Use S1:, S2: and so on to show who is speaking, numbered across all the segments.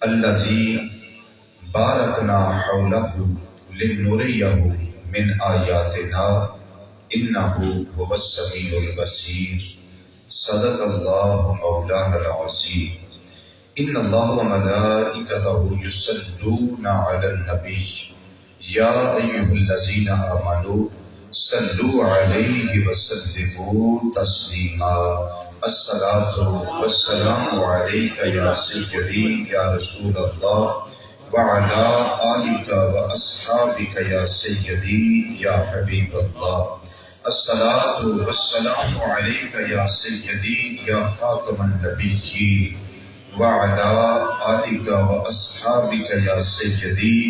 S1: الذي باركنا حوله لنريه من آياتنا إنه هو السميع البصير. صدق الله مولانا العظيم. إن الله وملائكته يصلون على النبي يا أيها الذين آمنوا صلوا عليه وسلموا تسليما. الصلاة والسلام عليك يا سيدي يا رسول الله وعلى آلك وأصحابك يا سيدي يا حبيب الله. الصلاة والسلام عليك يا سيدي يا خاتم النبيين وعلى آلك وأصحابك يا سيدي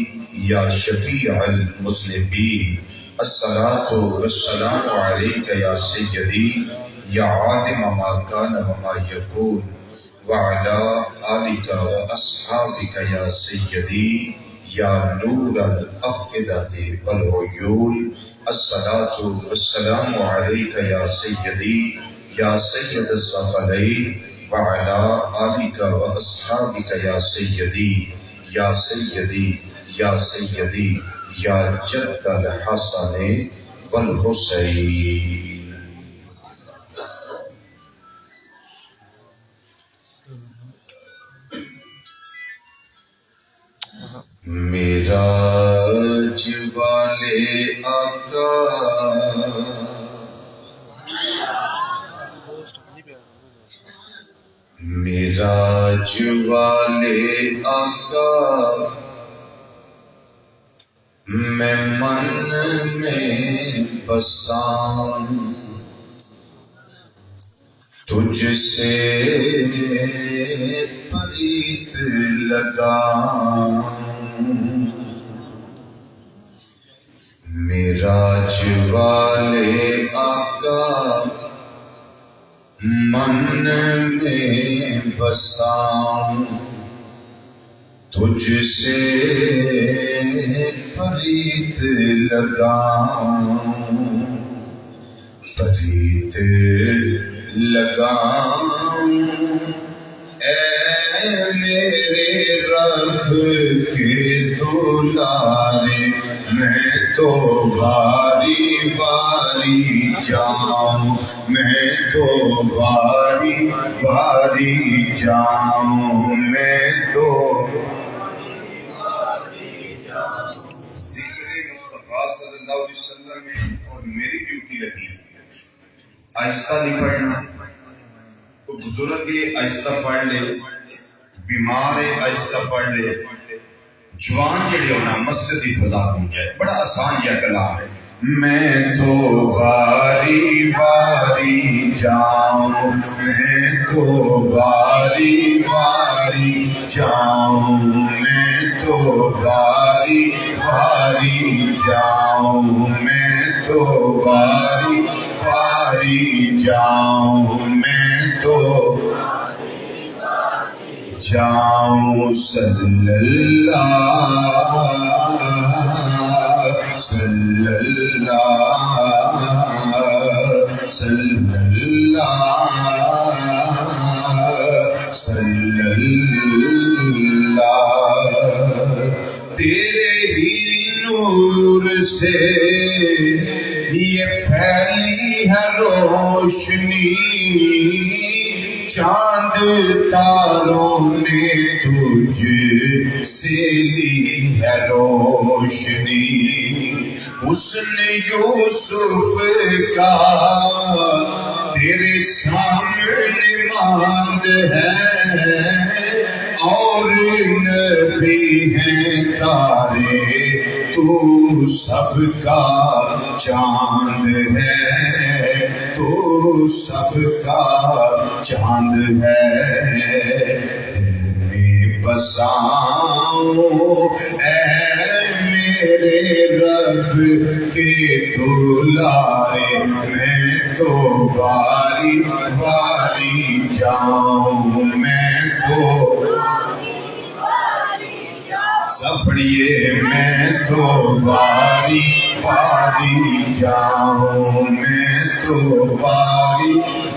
S1: يا شفيع المذنبين. الصلاة والسلام عليك يا سيدي يا عالم ما كان وما يكون وعلى آلك وأصحابك يا سيدي يا نور الأفئدة والعيون. الصلاة والسلام عليك يا سيدي يا سيد الثقلين وعلى آلك وأصحابك يا سيدي يا سيدي يا سيدي يا جد الحسن والحسين. معراج والے آقا معراج والے آقا میں من میں بساؤں تجھ سے پریت لگاؤں. معراج والے آقا من میں بساؤں تجھ سے پریت لگاؤں. پریت لگاؤں اے میرے رب کے دلارے میں تو باری باری جاؤں میں تو باری باری جاؤں میں تو ذکر مصطفیٰ صلی اللہ علیہ وسلم میں. اور میری ڈیوٹی لگی آہستہ نہیں پڑھنا. تو بزرگ آہستہ پڑھ لے, بیمار آہستہ پڑھ لے, جوان جڑے ہونا مسجد کی فضا پہنچ جائے. بڑا آسان یہ کلام ہے. میں تو باری باری جاؤں میں تو باری باری جاؤں میں تو باری باری جاؤں میں تو باری باری جاؤں میں تو جاؤں. صلی اللہ صلی اللہ صلی اللہ صلی اللہ. تیرے ہی نور سے یہ پھیلی ہے روشنی, چاند تاروں نے تجھ سے لی ہے روشنی. حسن یوسف کا تیرے سامنے ماند ہے اور نبی ہیں تارے تو سب کا چاند ہے تو سب کا چاند ہے. دل میں بساؤں اے میرے رب کے دلارے میں تو باری باری جاؤں میں تو سب پڑھیے میں تو باری باری جاؤں میں تو باری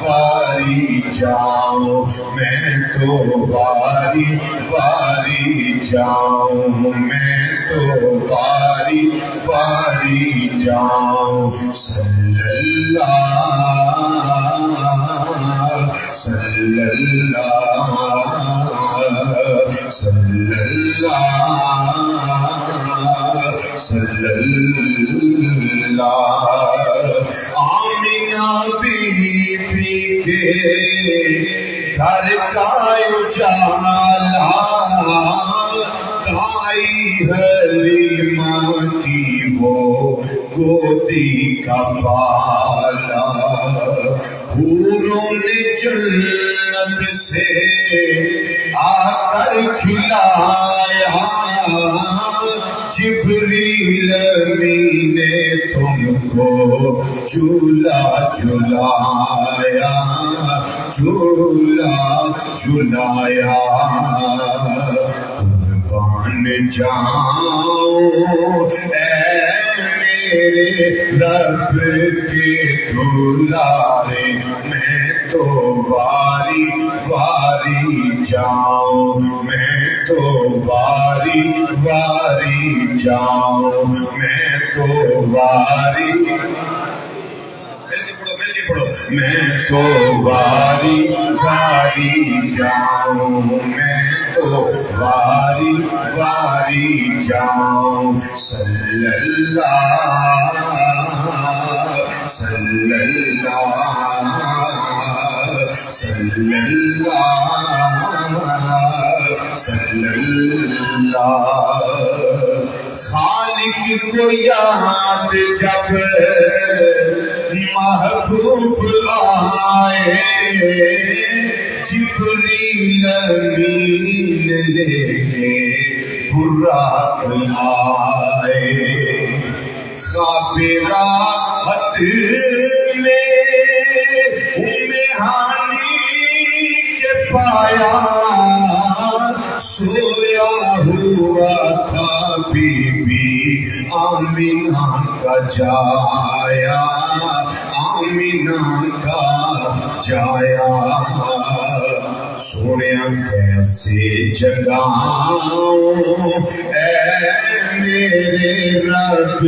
S1: واری جاؤں میں تو واری واری جاؤں میں تو واری واری جاؤں صلی اللہ صلی اللہ صلی اللہ صلی اللہ آمینہ بی بی کے گھر کا اجالا تائی حلیمہ کی وہ گودی کا پالا حوروں نے جنت سے آ کر کھلایا جبریل امین نے تم کو جھولا جھلایا جھولا جھلایا قربان جاؤں اے میرے رب کے دلارے میں تو واری واری جاؤں میں تو واری واری جاؤں میں تو واری میں تو واری واری جاؤں میں تو واری واری جاؤں صلی اللہ صلی اللہ صلی اللہ صلی اللہ خالق کو یاد جب محبوب آئے جبریل امین لے کے براق آئے خواب راحت میں ہانی کے پایا سویا ہوا تھا بی بی آمینہ کا جایا آمینہ کا جایا سویا کیسے جگاؤں اے میرے رب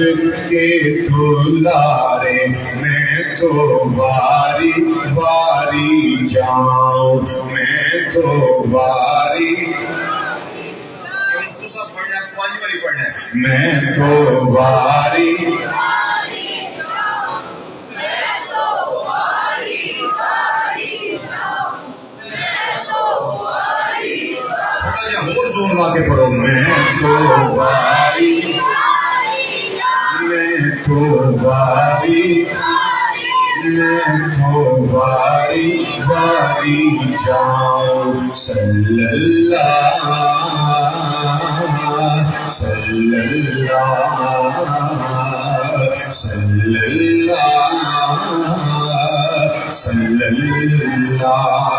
S1: کے دلارے میں تو واری واری جاؤں میں تو واری میں تو واری اور زور لا کے پڑھو میں تو واری میں تو واری میں تو واری واری جاؤں صلی اللہ صلی اللہ صلی اللہ صلی اللہ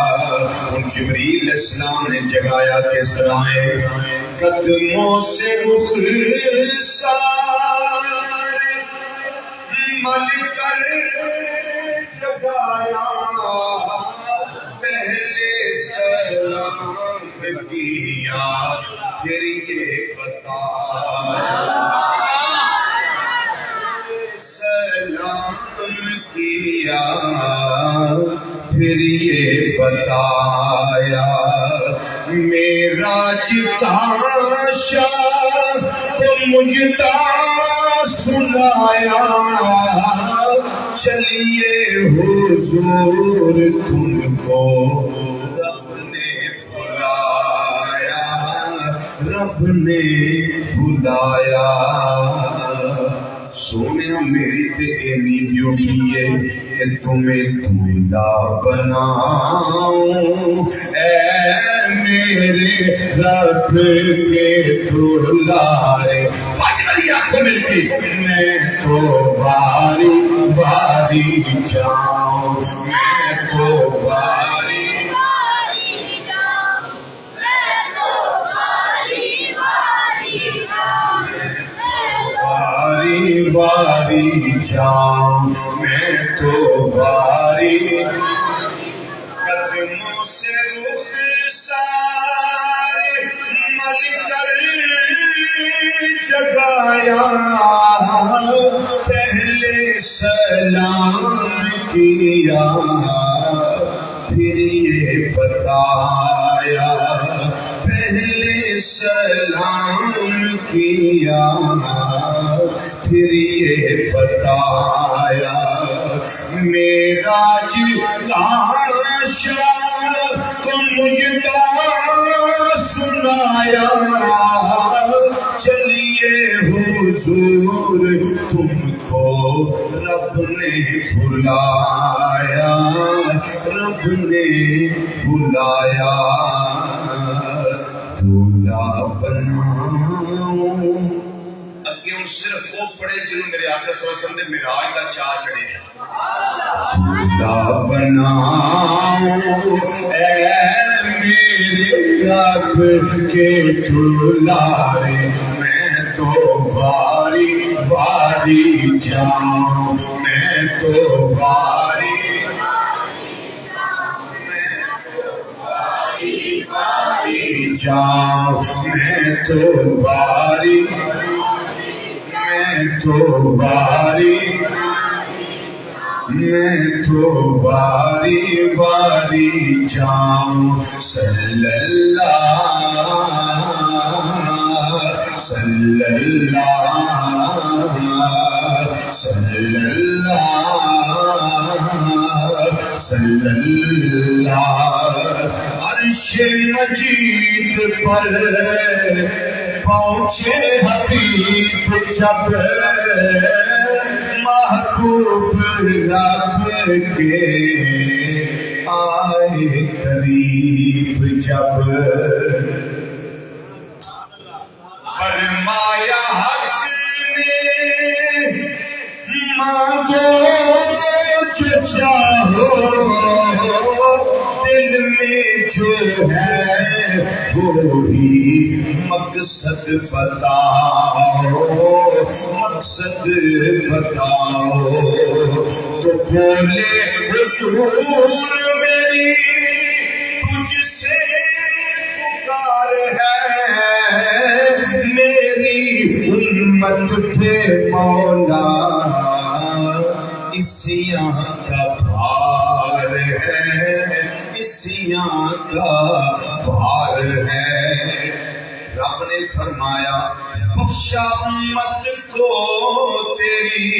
S1: جبریل السلام نے جگایا کس طرح قدموں سے رخسار مل کر جگایا پہلے سلام کیا پھر یہ بتایا سلام کیا پھر یہ بتایا معراج کا شاہ تو مجھتا سنایا چلیے حضور تم کو رب نے بلایا رب نے بلایا سونے میری تے اینی بیوٹی ہے کہ تمہیں دلہا بناؤں اے میرے رب کے دلارے پکڑی آنکھوں ملتی میں تو واری واری جاؤں میں تو واری واری جاؤں میں تو واری واری جاؤں واری واری جاؤں میں تو واری جگایا پہلے سلام کیا پھر یہ بتایا پہلے سلام کیا پھر یہ بتایا معراج کا شان کو مجھے سنایا چلیے حضور تم کو رب نے بلایا رب نے بلایا دولہا بناؤں اگے ہوں صرف وہ پڑھے جنہوں میرے آقا صلی اللہ علیہ وسلم نے معراج دا چاہ چڑھے دولہا بناؤں اے میرے رب کے دلارے میں تو باری باری جاؤں میں تو باری باری جاؤں میں تو باری باری جاؤں صلی اللہ عرش مجید پر پہنچے حبیب جب محبوب رب کے آئے قریب جب فرمایا حق نے مانگو جو چاہو دل میں جو ہے وہی مقصد بتاؤ مقصد بتاؤ تو بولے حضور میری تجھ سے پکار ہے میری امت پہ مولا عیسیاں کا بھار ہے عیسیاں کا بھار ہے رب نے فرمایا بخشا امت کو تیری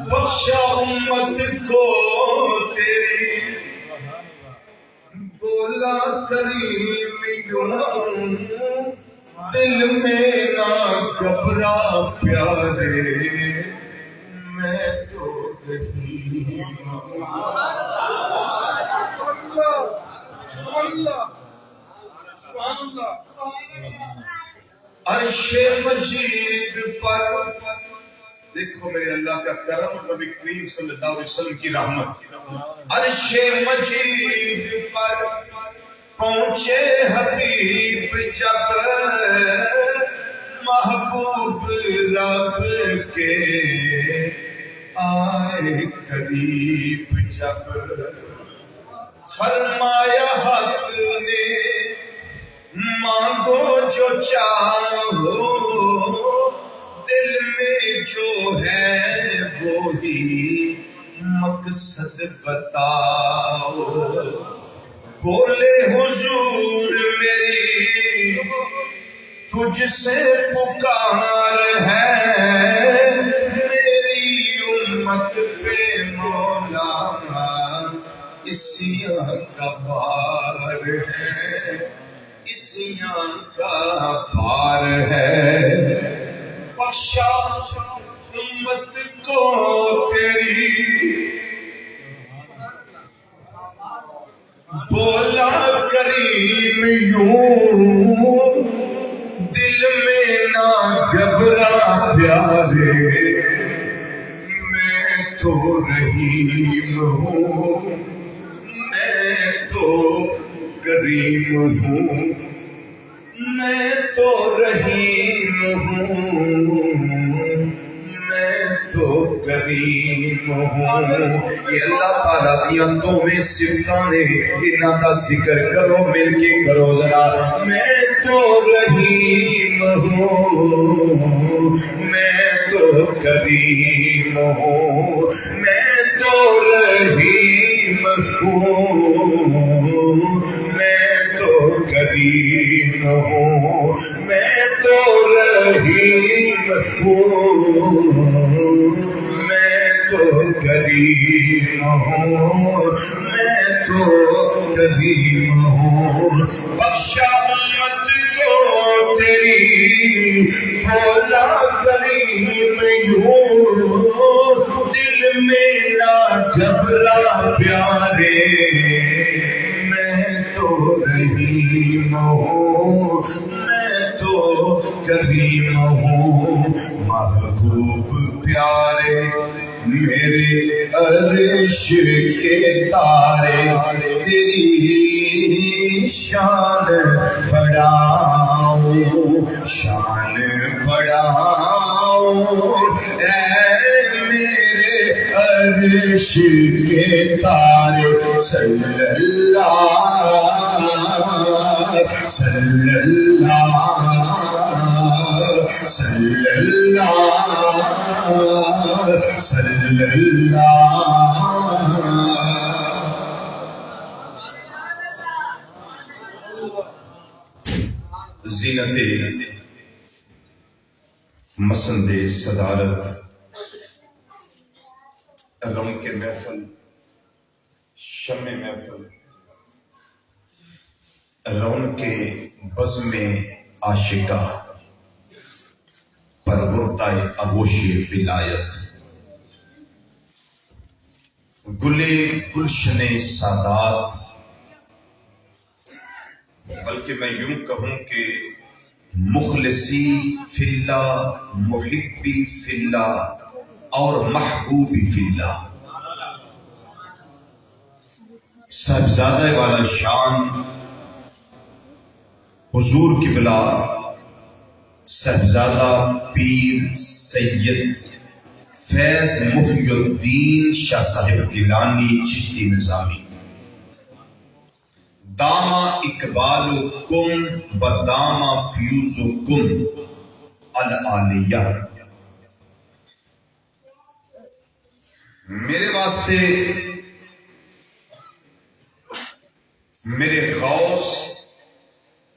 S1: بخشا امت کو تیری بولا کریم یوں دل میں نہ گھبرا پیارے میں تو رحیم عرش مجید پر دیکھو میرے اللہ کا کرم نبی کریم صلی اللہ علیہ وسلم کی رحمت عرش مجید پر پہنچے حبیب جب محبوب رب کے آئے قریب جب فرمایا حق نے مانگو جو چاہو دل میں جو ہے وہی مقصد بتاؤ بولے حضور میری تجھ سے پکار ہے میری امت پہ مولا عیسیاں کا بھار ہے عیسیاں کا بھار ہے بخشا امت کو تیری بولا کریم یوں دل میں نہ گھبرا پیارے میں تو رحیم ہوں میں تو کریم ہوں میں تو رحیم ہوں میں تو کریم ہوں. یہ اللہ تعالیٰ دیاں دونوں صفتاں نے، انہاں دا ذکر کرو، مل کے کرو ذرا. میں تو رحیم ہوں، میں تو کریم ہوں، میں تو رحیم ہوں، میں تو کریم ہوں، میں تو رحیم ہوں، میں تو کریم ہوں، میں تو کریم ہوں. بخشا امت کو تیری بولا کریم یوں، دل میں نہ گھبرا پیارے، میں تو رحیم ہوں، میں تو کریم ہوں. محبوب پیارے میرے عرش کے تارے، تیری شان بڑھاؤ، شان بڑھاؤ اے میرے عرش کے تارے. صلی اللہ صلی اللہ صلی اللہ صلی اللہ. زینت مسند صدارت رونق محفل، شمع محفل، رونق بزم عاشقہ، پروردہ آغوش ولایت، گلے گلشن سادات، بلکہ میں یوں کہوں کہ مخلصی فی اللہ، محبی فی اللہ اور محبوبی فی اللہ. صاحبزادہ والا شان حضور قبلہ صاحبزادہ پیر سید فیض محی الدین شاہ صاحب گیلانی چشتی نظامی، داما اقبالکم و داما فیوزکم العالیہ. میرے واسطے میرے غوث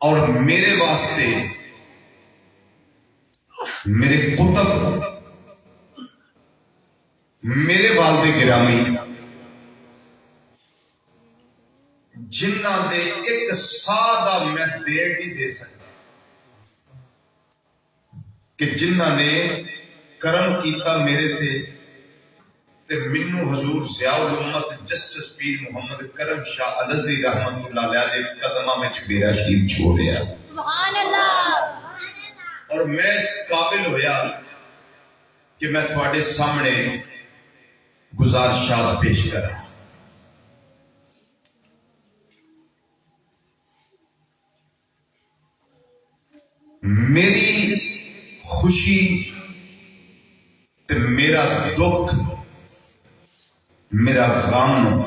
S1: اور میرے واسطے میرے قطب، میرے والد گرامی، جنہ دے ایک سادہ میں دیر نہیں دے سکتا، کہ جنہ نے کرم کیتا میرے تے منو حضور ضیاء الامت جسٹس پیر محمد کرم شاہ الازہری رحمت اللہ علیہ دے قدمہ میں چبیرہ شریف چھوڑیا. سبحان اللہ. اور میں اس قابل ہویا کہ میں تھوڑے سامنے گزارشات پیش کرا. میری خوشی تے میرا دکھ، میرا غم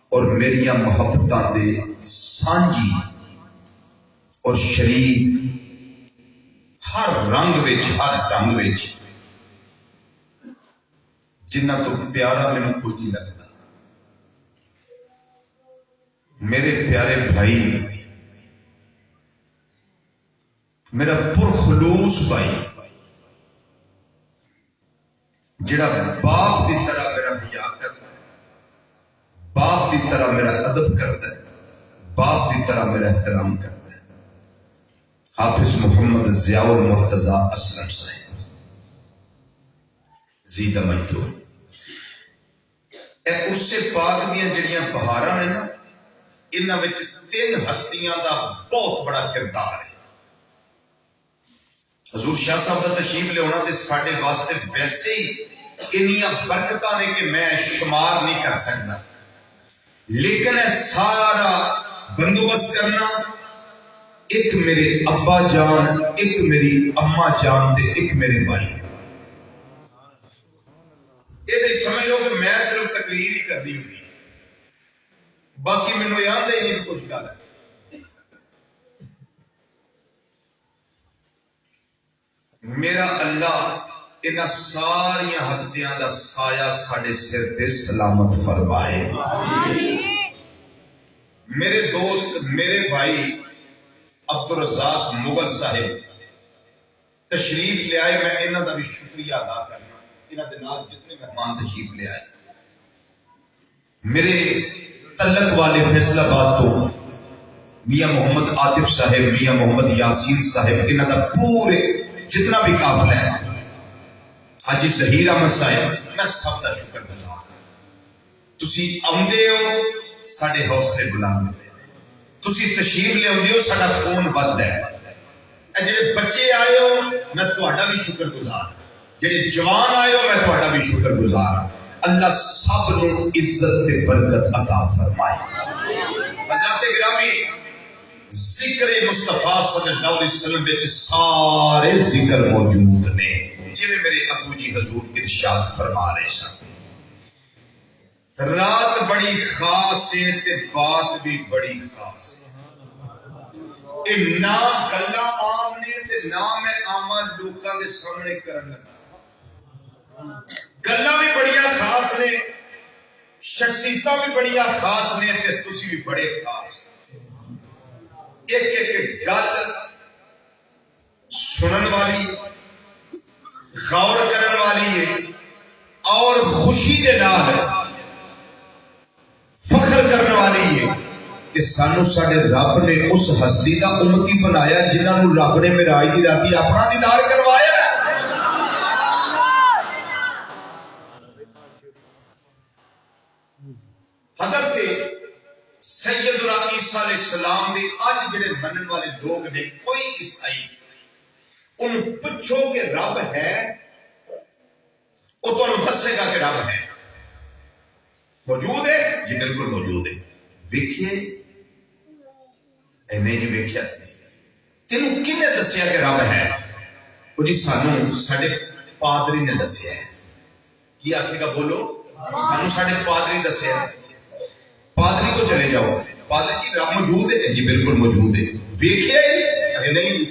S1: اور میری محبتاں دے سانجی اور شریک ہر رنگ وچ، ہر ڈنگ وچ جنہ تو پیارا مینوں کوئی نہیں لگتا. میرے پیارے بھائی، میرا پرخلوص بھائی، جڑا باپ دی طرح میرا حیا کرتا ہے، باپ دی طرح میرا ادب کرتا ہے، باپ دی طرح میرا احترام کرتا ہے، حافظ محمد ضیاء المرتضی اسلم صاحب زید مجدور. اے عرص پاک دیاں جڑیاں بہاراں نے نا، انہاں وچ تین ہستیاں دا بہت بڑا کردار ہے. حضور شاہ صاحب دا تشریف لے ہونا تے ساڈے واسطے ویسے ہی انیاں برکتاں نے کہ میں شمار نہیں کر سکتا، لیکن اے سارا بندوبست کرنا ایک میرے ابا جان، ایک میری اما جان تے ایک میرے بھائی. یہ سمجھ لو کہ میں صرف تقریر ہی کرنی ہوئی، باقی مینوں یاد ہی نہیں کچھ گل ہے۔ میرا اللہ ان ساری ہستیاں دا سایہ ساڈے سر تے سلامت فرمائے۔ میرے دوست میرے بھائی عبدالرزاق مغل صاحب تشریف لے آئے، میں انہاں دا بھی شکریہ ادا کرنا، انہاں دے نال جتنے مہمان تشریف لے آئے۔ میرے تلک والے فیصل آباد تو میاں محمد عاطف صاحب، میاں محمد یاسین صاحب، انہاں دا پورے جتنا بھی قافلہ ہے، حاجی ظہیر احمد صاحب، میں سب دا شکر گزار ہوں۔ تسی آمدے ہو ساڈے حوصلے بلند ہوندے، تسی تشریف لے آندے ہو ساڈا خون بد ہے۔ اے جڑے بچے آئے ہو میں تہاڈا بھی شکر گزار ہوں، جڑے جوان آئے ہو میں تہاڈا بھی شکر گزار ہوں۔ اللہ سب نو عزت تے برکت عطا فرمائے۔ حضرات گرامی، ذکر مصطفیٰ صلی اللہ علیہ وسلم وچ سارے ذکر موجود نے، جی میرے ابو جی حضور ارشاد فرما رہے سن۔ رات بڑی خاص ہے تے بات بھی بڑی خاص ہے، اے نہ گلاں عام نے تے نہ میں عام لوکاں دے سامنے کرن لگا۔ گلاں بھی بڑیاں خاص نے، شخصیتاں بھی بڑیاں خاص نے تے تسی بھی بڑے خاص۔ ایک ایک گل سنن والی، غور کرن والی ہے، اور خوشی کے نال فخر کرنے والی ہے کہ سانو ساڈے رب نے اس ہستی دا امتی بنایا جنہاں نو رب نے معراج دی راتی اپنا دیدار کروایا۔ حضرت سیدنا عیسیٰ علیہ السلام دے آج جڑے منن والے لوگ نے، کوئی عیسائی ان پوچھو کہ رب ہے، وہ تو دسے گا کہ رب ہے۔ موجود ہے؟ جی بالکل موجود ہے۔ ویکھیے ایویں جی ویکھیا تینوں کنے دسیا کہ رب ہے؟ وہ جی سانو ساڈے پادری نے دسیا ہے۔ کی آخے گا بولو؟ سانو ساڈے پادری دسیا ہے۔ پادری کو چلے جاؤ، پادری جی رب موجود ہے؟ جی بالکل موجود ہے۔ ویکھیا ہی نہیں،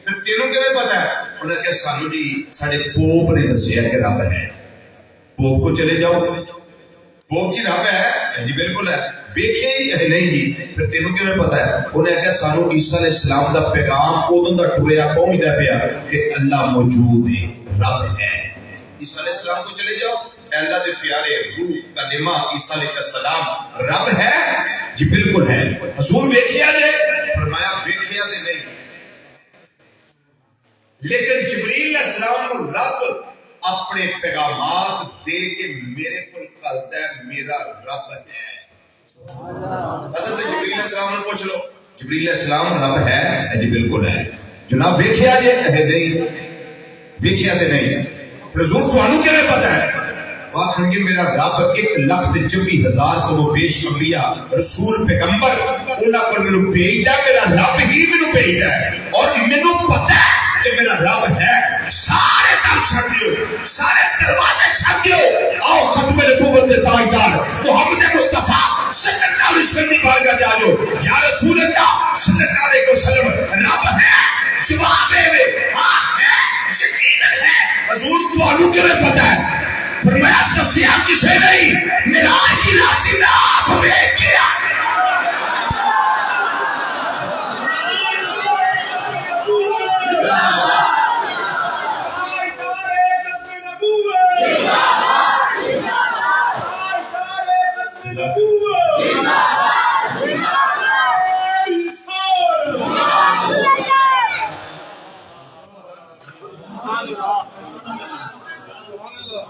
S1: پھر تینوں کیویں پتا ہے؟ انہوں نے کہا سانو جی ساڈے پوپ نے دسیا کہ رب ہے۔ پوپ کو چلے جاؤ، پوپ جی رب ہے؟ جی بالکل ہے۔ ویکھیا ہی نہیں جی، پھر تینوں کیویں پتا ہے؟ انہوں نے کہا سانو عیسیٰ علیہ السلام دا پیغام ادوں دا ٹریا پہنچدا پیا کہ اللہ موجود ہے، رب ہے۔ عیسیٰ علیہ السلام کو چلے جاؤ، اللہ دے پیارے روح کلمہ عیسیٰ علیہ السلام رب ہے؟ جی بالکل ہے۔ حضور ویکھیا جے؟ فرمایا ویکھیا تے نہیں، لیکن جبریل علیہ السلام کو رب اپنے پیغامات دے کے میرے کو کہتا ہے میرا رب ہے۔ حضرت جبریل علیہ السلام نے پوچھ لو، جبریل علیہ السلام رب ہے؟ جی بالکل ہے۔ جناب ویکھیا جے؟ نہیں، ویکھیا تے نہیں۔ حضور تھانوں کیویں پتہ ہے؟ آخر کہ میرا رب 1,24,000 تو بیش انبیاء رسول پیغمبر انہاں کو مینوں بھیجدا، میرا رب ہی مینوں بھیجدا ہے، اور مینوں پتہ ہے کہ میرا رب ہے۔ سارے کام چھڑ دیو، سارے دروازے چھڑ دیو، آؤ ختم نبوت کے تاجدار محمد مصطفیٰ صلی اللہ علیہ وسلم کی بارگاہ جا جاؤ۔ یا رسول اللہ صلی اللہ علیہ وسلم رب ہے؟ جواب ہے ہاں ہے، یقیناً ہے۔ حضور تانوں کیویں پتہ ہے؟ فرمایا دسیا کسے نہیں، معراج کی رات میں آپ ویکھیا۔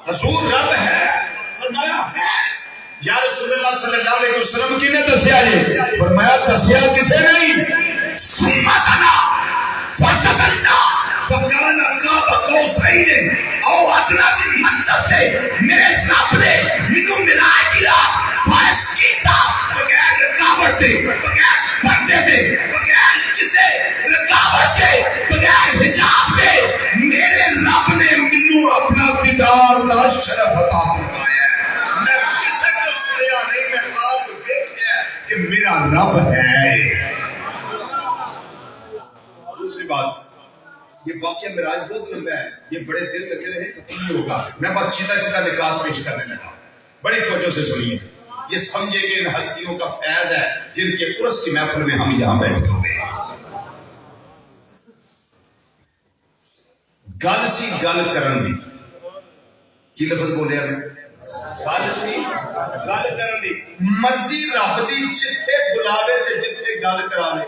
S1: حضور رب ہے؟ فرمایا ہے۔ یا رسول اللہ صلی اللہ علیہ وسلم کی نے دسیا جی؟ فرمایا دسیا کسے نہیں۔ سمتنا فتدلنا فکان قاب قوسین او ادنی کی منزل تے میرے رب نے مینوں معراج دی رات فائز کیتا، بغیر رکاوٹ دے، بغیر پردے دے، بغیر کسے رکاوٹ دے، بغیر حجاب دے، میرے رب نے مینوں اپنا دیدار دا شرف عطا فرمایا۔ میں آپ دیکھیں کہ میرا رب ہے. دوسری بات، یہ واقعہ معراج بہت لمبا ہے، یہ بڑے دن لگے رہے ختم نہیں ہوگا. میں بس چیتا نکات پیش کرنے لگا. بڑی توجہ سے سنیے، یہ سمجھے کہ ان ہستیوں کا فیض ہے جن کے عرس کی محفل میں ہم یہاں بیٹھے ہوئے ہیں. گل سی گل کرن دی، کی لفظ بولیا میں؟ گل سی گل کرن دی. مرضی رب دی جتھے بلاوے تے جتھے گل کراوے.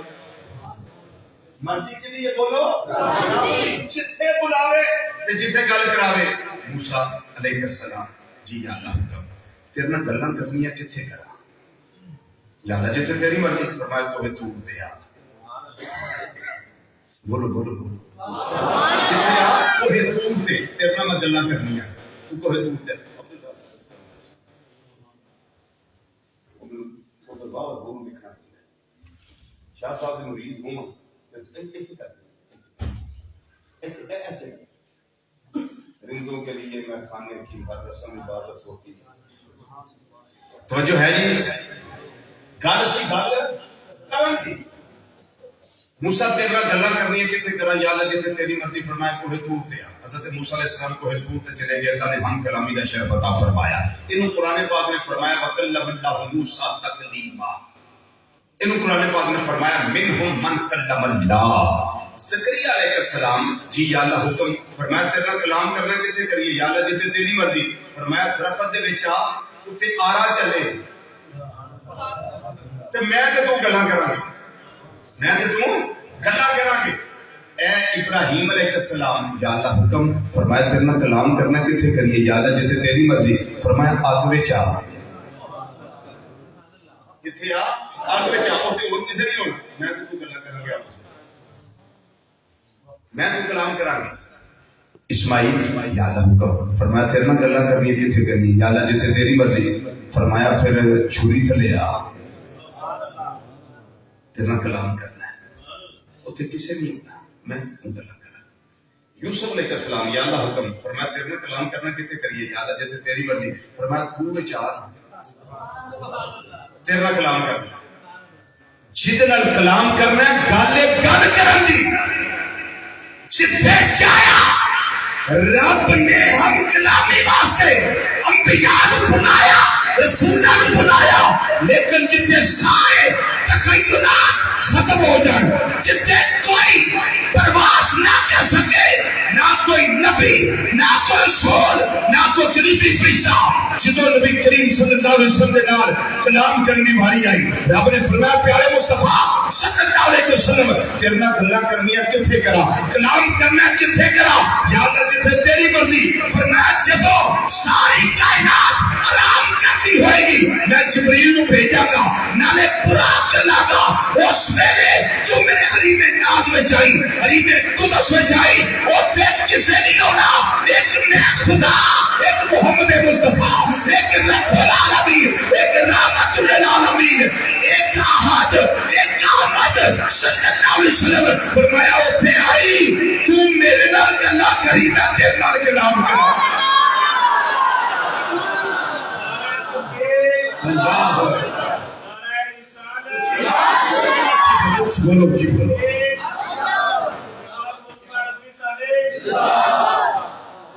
S1: مرضی کی دی ہے بولو، جتھے بلاوے تے جتھے گل کراوے. موسیٰ علیہ السلام، جی یا اللہ حکم تیرے نال گلاں کرنیاں کتھے کرا؟ یا اللہ جتھے تیری مرضی. فرمایا کوہ طور تے آ. بولو بولو بولو، جتھے آ کوہ طور تے، تیرے نال میں گلاں کرنیاں. تو کوہ طور تے شاہ صاحب نے مرید ہوں رندوں کے لیے میں کھانے کی ہر رسم عبادت ہوتی. توجہ ہے جی؟ گل سی گل کرن دی. موسیٰ تیرے نال گلاں کرنیاں کتھے کراں؟ یا اللہ جتھے تیری مرضی. فرمایا کوہ طور تے آ. حضرت موسیٰ علیہ السلام کوہ طور تے چلے گئے. اللہ نے ہم کلامی کا شرف عطا فرمایا. انہوں قرآن پاک نے فرمایا وَكَلَّمَ اللَّهُ مُوسَىٰ تَكْلِيمًا. انہوں قرآن پاک نے فرمایا مِنْهُمْ مَنْ كَلَّمَ اللَّهُ. زکریا علیہ السلام، جی یا اللہ حکم. فرمایا تیرے نال کلام کرنا کتھے کریے؟ یا اللہ جتھے تیری مرضی. فرمایا درخت دے وچ آ، اُتے آرا چلے تے میں تے تو گلاں کراں گے. میں تے تو گلاں کراں گے. اے ابراہیم علیہ السلام، یا اللہ حکم. فرمایا تیرے نال کلام کرنا کتھے کریے؟ یا اللہ جتھے تیری مرضی. فرمایا اگ وچ آ. کتھے آ؟ اگ وچ آ. اوتے ہور کسے نہیں ہونا. میں تے تو گلاں کراں گے. میں تو کلام کراں گا. اسماعیل، یا اللہ حکم. فرمایا تیرے نال گلاں کرنی کتھے کرنی؟ یا اللہ جتھے تیری مرضی. فرمایا پھر چھری تھلے آ، تیرے نال کلام کرنا ہے. اتنے کسے نہیں ہوتا. میں تو گلاں کراں. یوسف علیہ السلام، یا اللہ حکم. فرمایا تیرے نال کلام کرنا کتھے کریے؟ یا اللہ جتھے تیری مرضی. فرمایا کھوہ وچ آ، تیرے نال کلام کرنا. جہدے نال کلام کرنا ہے گل کرن دی. جتھے جایا رب نے ہم کلامی واسطے انبیاء کو بنایا، رسولہ کو بنایا. لیکن جتھے سارے تخیلات ختم ہو جائیں، جتھے کوئی پرواز نہ کر سکے، نہ کوئی نبی، نہ کوئی رسول، نہ کوئی قریبی فرشتہ. جدو نبی کریم صلی اللہ علیہ وسلم کے نال کلام کرنی باری آئی، رب نے فرمایا پیارے مصطفیٰ صلی اللہ علیہ وسلم تیرے نال گلاں کرنیاں کتھے کرا؟ کلام کرنا کتھے کرا؟ یا اللہ جتھے تیری مرضی. فرمایا جدو ساری کائنات آرام کرتی ہوئے گی میں جبریل کو بھیجاں گا، نالے براق کرنا گا. اس ویلے جو میرے حریم ناز میں جائی، حریم قدس میں جائی، اوتھے کسے نہیں ہونا. ایک میں خدا، ایک محمد مصطفیٰ، ایک رب العالمین، ایک رحمت للعالمین، ایک احد، ایک احمد صلی اللہ علیہ وسلم. فرمایا اوتھے آئی تو میرے نال گلاں کری، میں تیرے نال کلام کراں. اللہ بولو جی بولو.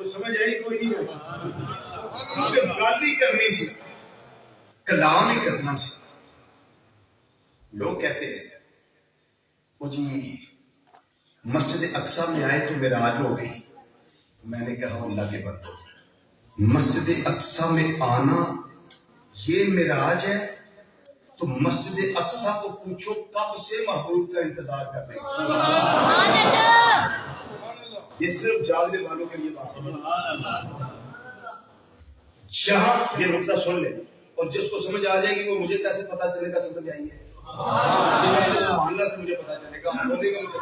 S1: سمجھ آئی کوئی نہیں ہوگا. گل ہی کرنی سی، کلام ہی کرنا سی. لوگ کہتے ہیں وہ جی مسجد اقصی میں آئے تو معراج ہو گئی. میں نے کہا اللہ کے بندو، مسجد اقصی میں آنا یہ معراج ہے تو مسجد اقصی کو پوچھو کب سے محبوب کا انتظار کر رہے ہیں. یہ صرف جاگنے والوں کے لیے بات ہے. جہاں یہ نقطہ سن لیں اور جس کو سمجھ آ جائے گی وہ مجھے کیسے پتا چلے گا؟ سمجھ آئیے سبحان اللہ سے مجھے پتا چلے گا، بولنے کا مجھے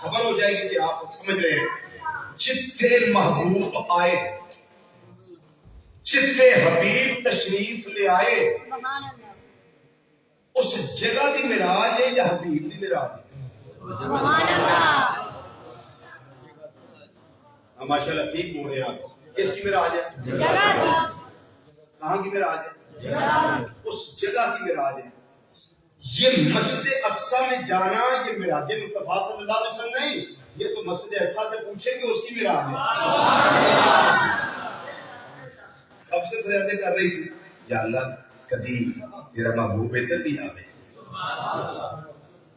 S1: خبر ہو جائے گی کہ آپ سمجھ رہے ہیں. جتھے محبوب آئے، جتھے حبیب تشریف لے آئے، اس جگہ دی معراج ہے یا حبیب دی معراج ہے؟ سبحان اللہ. ماشاءاللہ ٹھیک بول رہے ہیں آپ. کس کی معراج ہے؟ کہاں کی معراج ہے؟ اس
S2: جگہ کی معراج ہے. یہ مسجد اقصی میں جانا یہ معراج مصطفیٰ صلی اللہ علیہ وسلم نہیں, یہ تو مسجد اقصی سے پوچھیں کہ اس کی معراج ہے. اب سے فریادیں کر رہی تھی, یا اللہ کدی تیرا محبوب ادھر بھی آوے,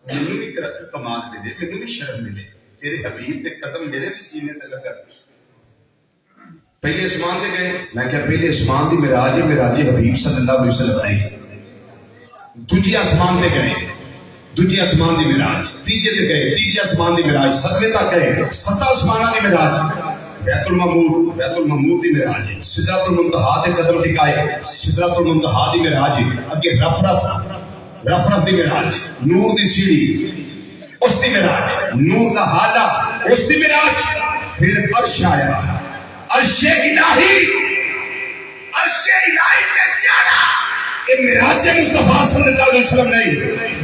S2: مینوں بھی کمال ملے, مینوں بھی شرم ملے, تیرے حبیب کے قدم میرے بھی سینے تے لگا. پہلے اسمان تے گئے, میں کہا پہلے اسمان دی معراج ہے معراج حبیب صلی اللہ علیہ وسلم نہیں. دوجے آسمان تے گئے, دوجے آسمان دی معراج, تیجے تے گئے, تیجے آسمان دی معراج, ستویں تک گئے, ست آسماناں دی معراج, بیت المعمور, بیت المعمور دی معراج ہے, سدرۃ المنتہا تے قدم ٹکائے, سدرۃ المنتہا دی معراج ہے, اگے رف دی معراج, نور دی سیڑھی اس دی معراج, نور دا حالہ اس دی معراج, پھر عرش آیا, عرش الہی, عرش الہی تے جانا یہ معراج مصطفیٰ صلی اللہ علیہ وسلم نہیں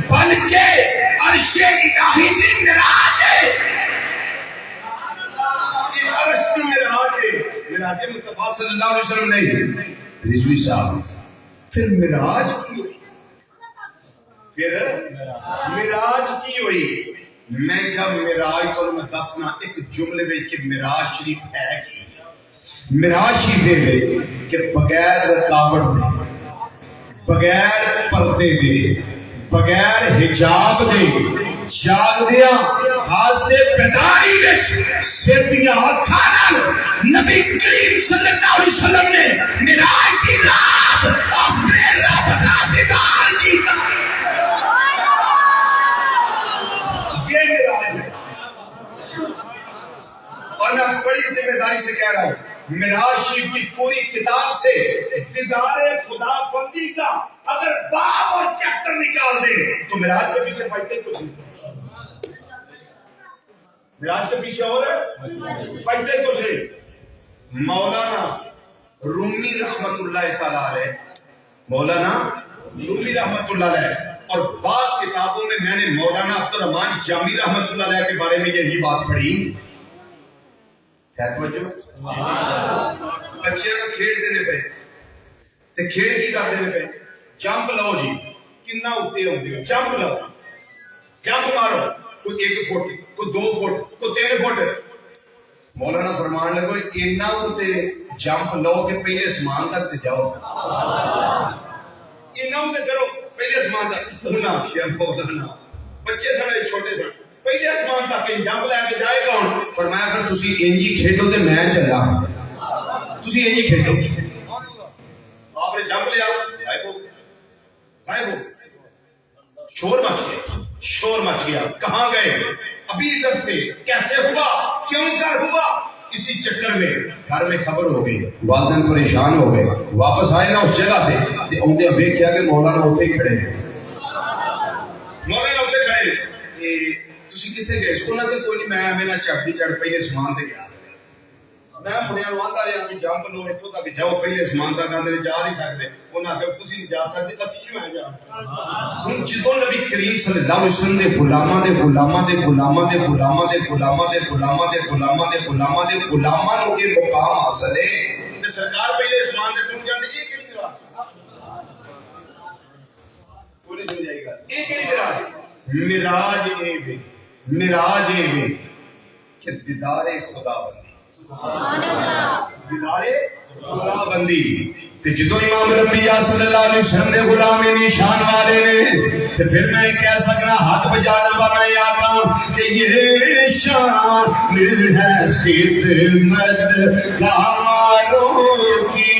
S2: بلکہ عرش الہی دی معراج ہے. یہ عرش کی معراج ہے, معراج مصطفیٰ صلی اللہ علیہ وسلم نہیں. رضوی صاحب پھر معراج کی ہوئی, پھر معراج کی ہوئی. میں کہا معراج تو میں دسنا ایک جملے میں کہ معراج شریف ہے کی. معراج شریف ہے کہ بغیر رکاوٹ دے, بغیر پردے دے, بغیر حجاب دے, جاگدیاں حالت بیداری وچ سیدیاں اکھاں نال نبی کریم صلی اللہ علیہ وسلم نے معراج کی رات اپنے رب دا دیدار کیتا. یہ معراج ہے. اور میں بڑی ذمہ داری سے کہہ رہا ہوں, معراج شریف کی پوری کتاب سے دیدار خدا بندی کا اگر باب اور چیپٹر نکال دے تو معراج کے پیچھے پڑھتے کچھ نہیں. معراج کے پیچھے اور پڑھتے کچھ نہیں. مولانا رومی رحمت اللہ تعالی علیہ, مولانا رومی رحمت اللہ علیہ, اور بعض کتابوں میں نے مولانا عبدالرحمن جامی رحمت اللہ علیہ کے بارے میں یہی بات پڑھی. بچے کا کھیڑ دینے پہ تے کھیڑ کی کر دینے پہ, جمپ لو جی, کنا اتے ہوندے ہو, جمپ لو, جمپ مارو, کوئی 1 فٹ, کوئی 2 فٹ, کوئی 3 فٹ. مولانا فرمان لگو اینا اتے جمپ لو کہ پہلے اسمان تک تے جاؤ, اینا اتے کرو پہلے اسمان تک. انہاں کیا مولانا بچے سڑے چھوٹے سڑے پہلے اسمان تک جمپ لے کے جائے کون؟ فرمایا پھر تسی انجی کھیڈو تے میں چلا, تسی انجی کھیڈو. آپ نے جمپ لیا, غائب ہو, شور مچ گیا, شور مچ گیا. کہاں گئے؟ ابھی ادھر تھے. کیسے ہوا, کیوں کر ہوا؟ اسی چکر میں گھر میں خبر ہو گئی, والدین پریشان ہو گئے. واپس آئے نا اس جگہ تے اوندے ویکھیا کہ مولانا اوتھے ہی کھڑے ہیں, مولانا اوتھے کھڑے ہیں. تسی کتنے گئے؟ انہاں کہ کوئی نہیں, میں ایویں نہ چڑھتی چڑھ پہلے اسمان تے گیا. میں منیا نو آندا رہیا کہ جمپ لو اتھوں تک جاؤ, پہلے اسمان تک آندے جا نہیں سکتے. انہاں کہ تسی نہیں جا سکتے, اسی کیوں جا. ہن جدوں نبی کریم صلی اللہ علیہ وسلم دے غلاماں دے غلاماں دے غلاماں دے غلاماں دے غلاماں دے غلاماں دے غلاماں دے غلاماں دے غلاماں نو یہ مقام حاصل ہے تے سرکار پہلے اسمان تے ٹر جاندے. یہ کیڑی بات پوری سمجھائی گا. یہ کیڑی معراج اے معراج اے کہ دیدار خدا بندی, دیدار خدا بندی. تے جدوں امام الانبیاء صلی اللہ علیہ وسلم دے غلام نشان والے نے تے پھر میں کہہ سکنا حق بجانا والا یہ آقا کہ یہ شان ہے خدمت کاروں کی,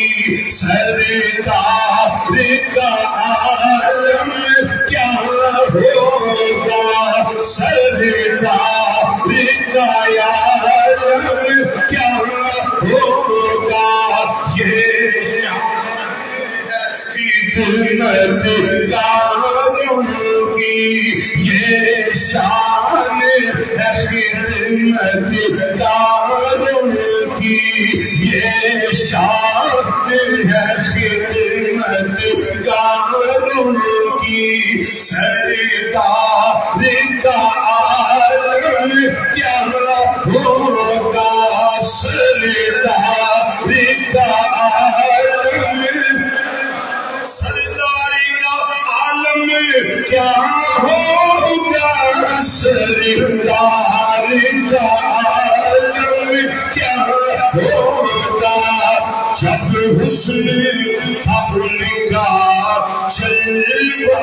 S2: سردار کا عالم کیا ہوگا, سردار کا عالم کیا ہوگا. یہ خدمت کاروں کی, یہ شان ہے خدمت کاروں کی, یہ شان ہے خدمت کاروں کی. سردار کا عالم کیا ہوگا, سردار کا عالم, سرداری کا کیا ہوگا سردار کا عالم کیا ہوگا جب حسن تھا ان کا جلوہ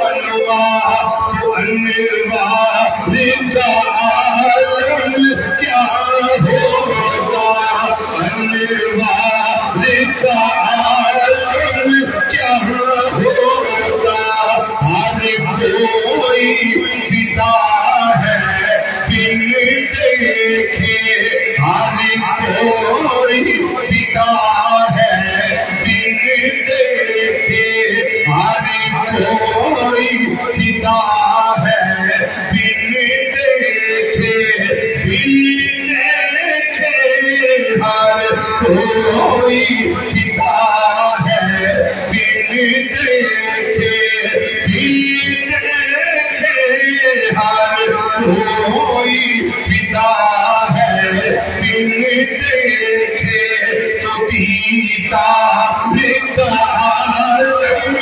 S2: تو انوار کا عالم کیا ہوگا انوار کا عالم کیا ہوگا ہر کوئی فدا ہے بن دیکھے ہر کوئی فدا ہے بن دیکھے ہر کوئی فدا ہے بن دیکھے ہر کوئی فدا ہے بن دیکھے ہر کوئی فدا ہے بن دیکھے تو دیدار کا عالم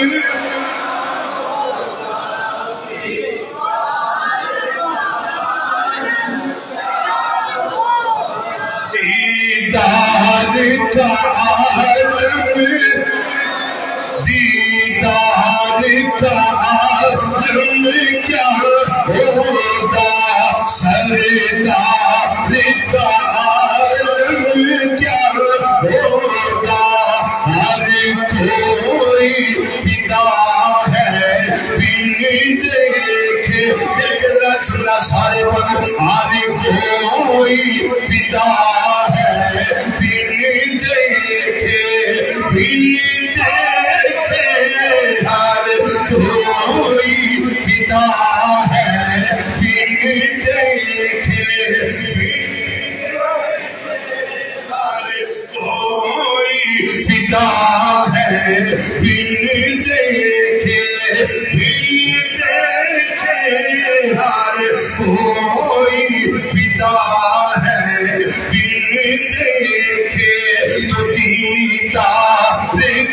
S2: دیدار کا عالم دیدار کا عالم کیا ہوگا سردار کا عالم کیا ہوگا ہر کوئی فدا ہے بن دیکھے چلا سارے پر ہر کوئی فدا ہے بن دیکھے بن دیکھے ہر کوئی فدا ہے بن دیکھے ہر کوئی فدا ہے بن دیکھے ہر کوئی فدا ہے بن دیکھے تو دیدار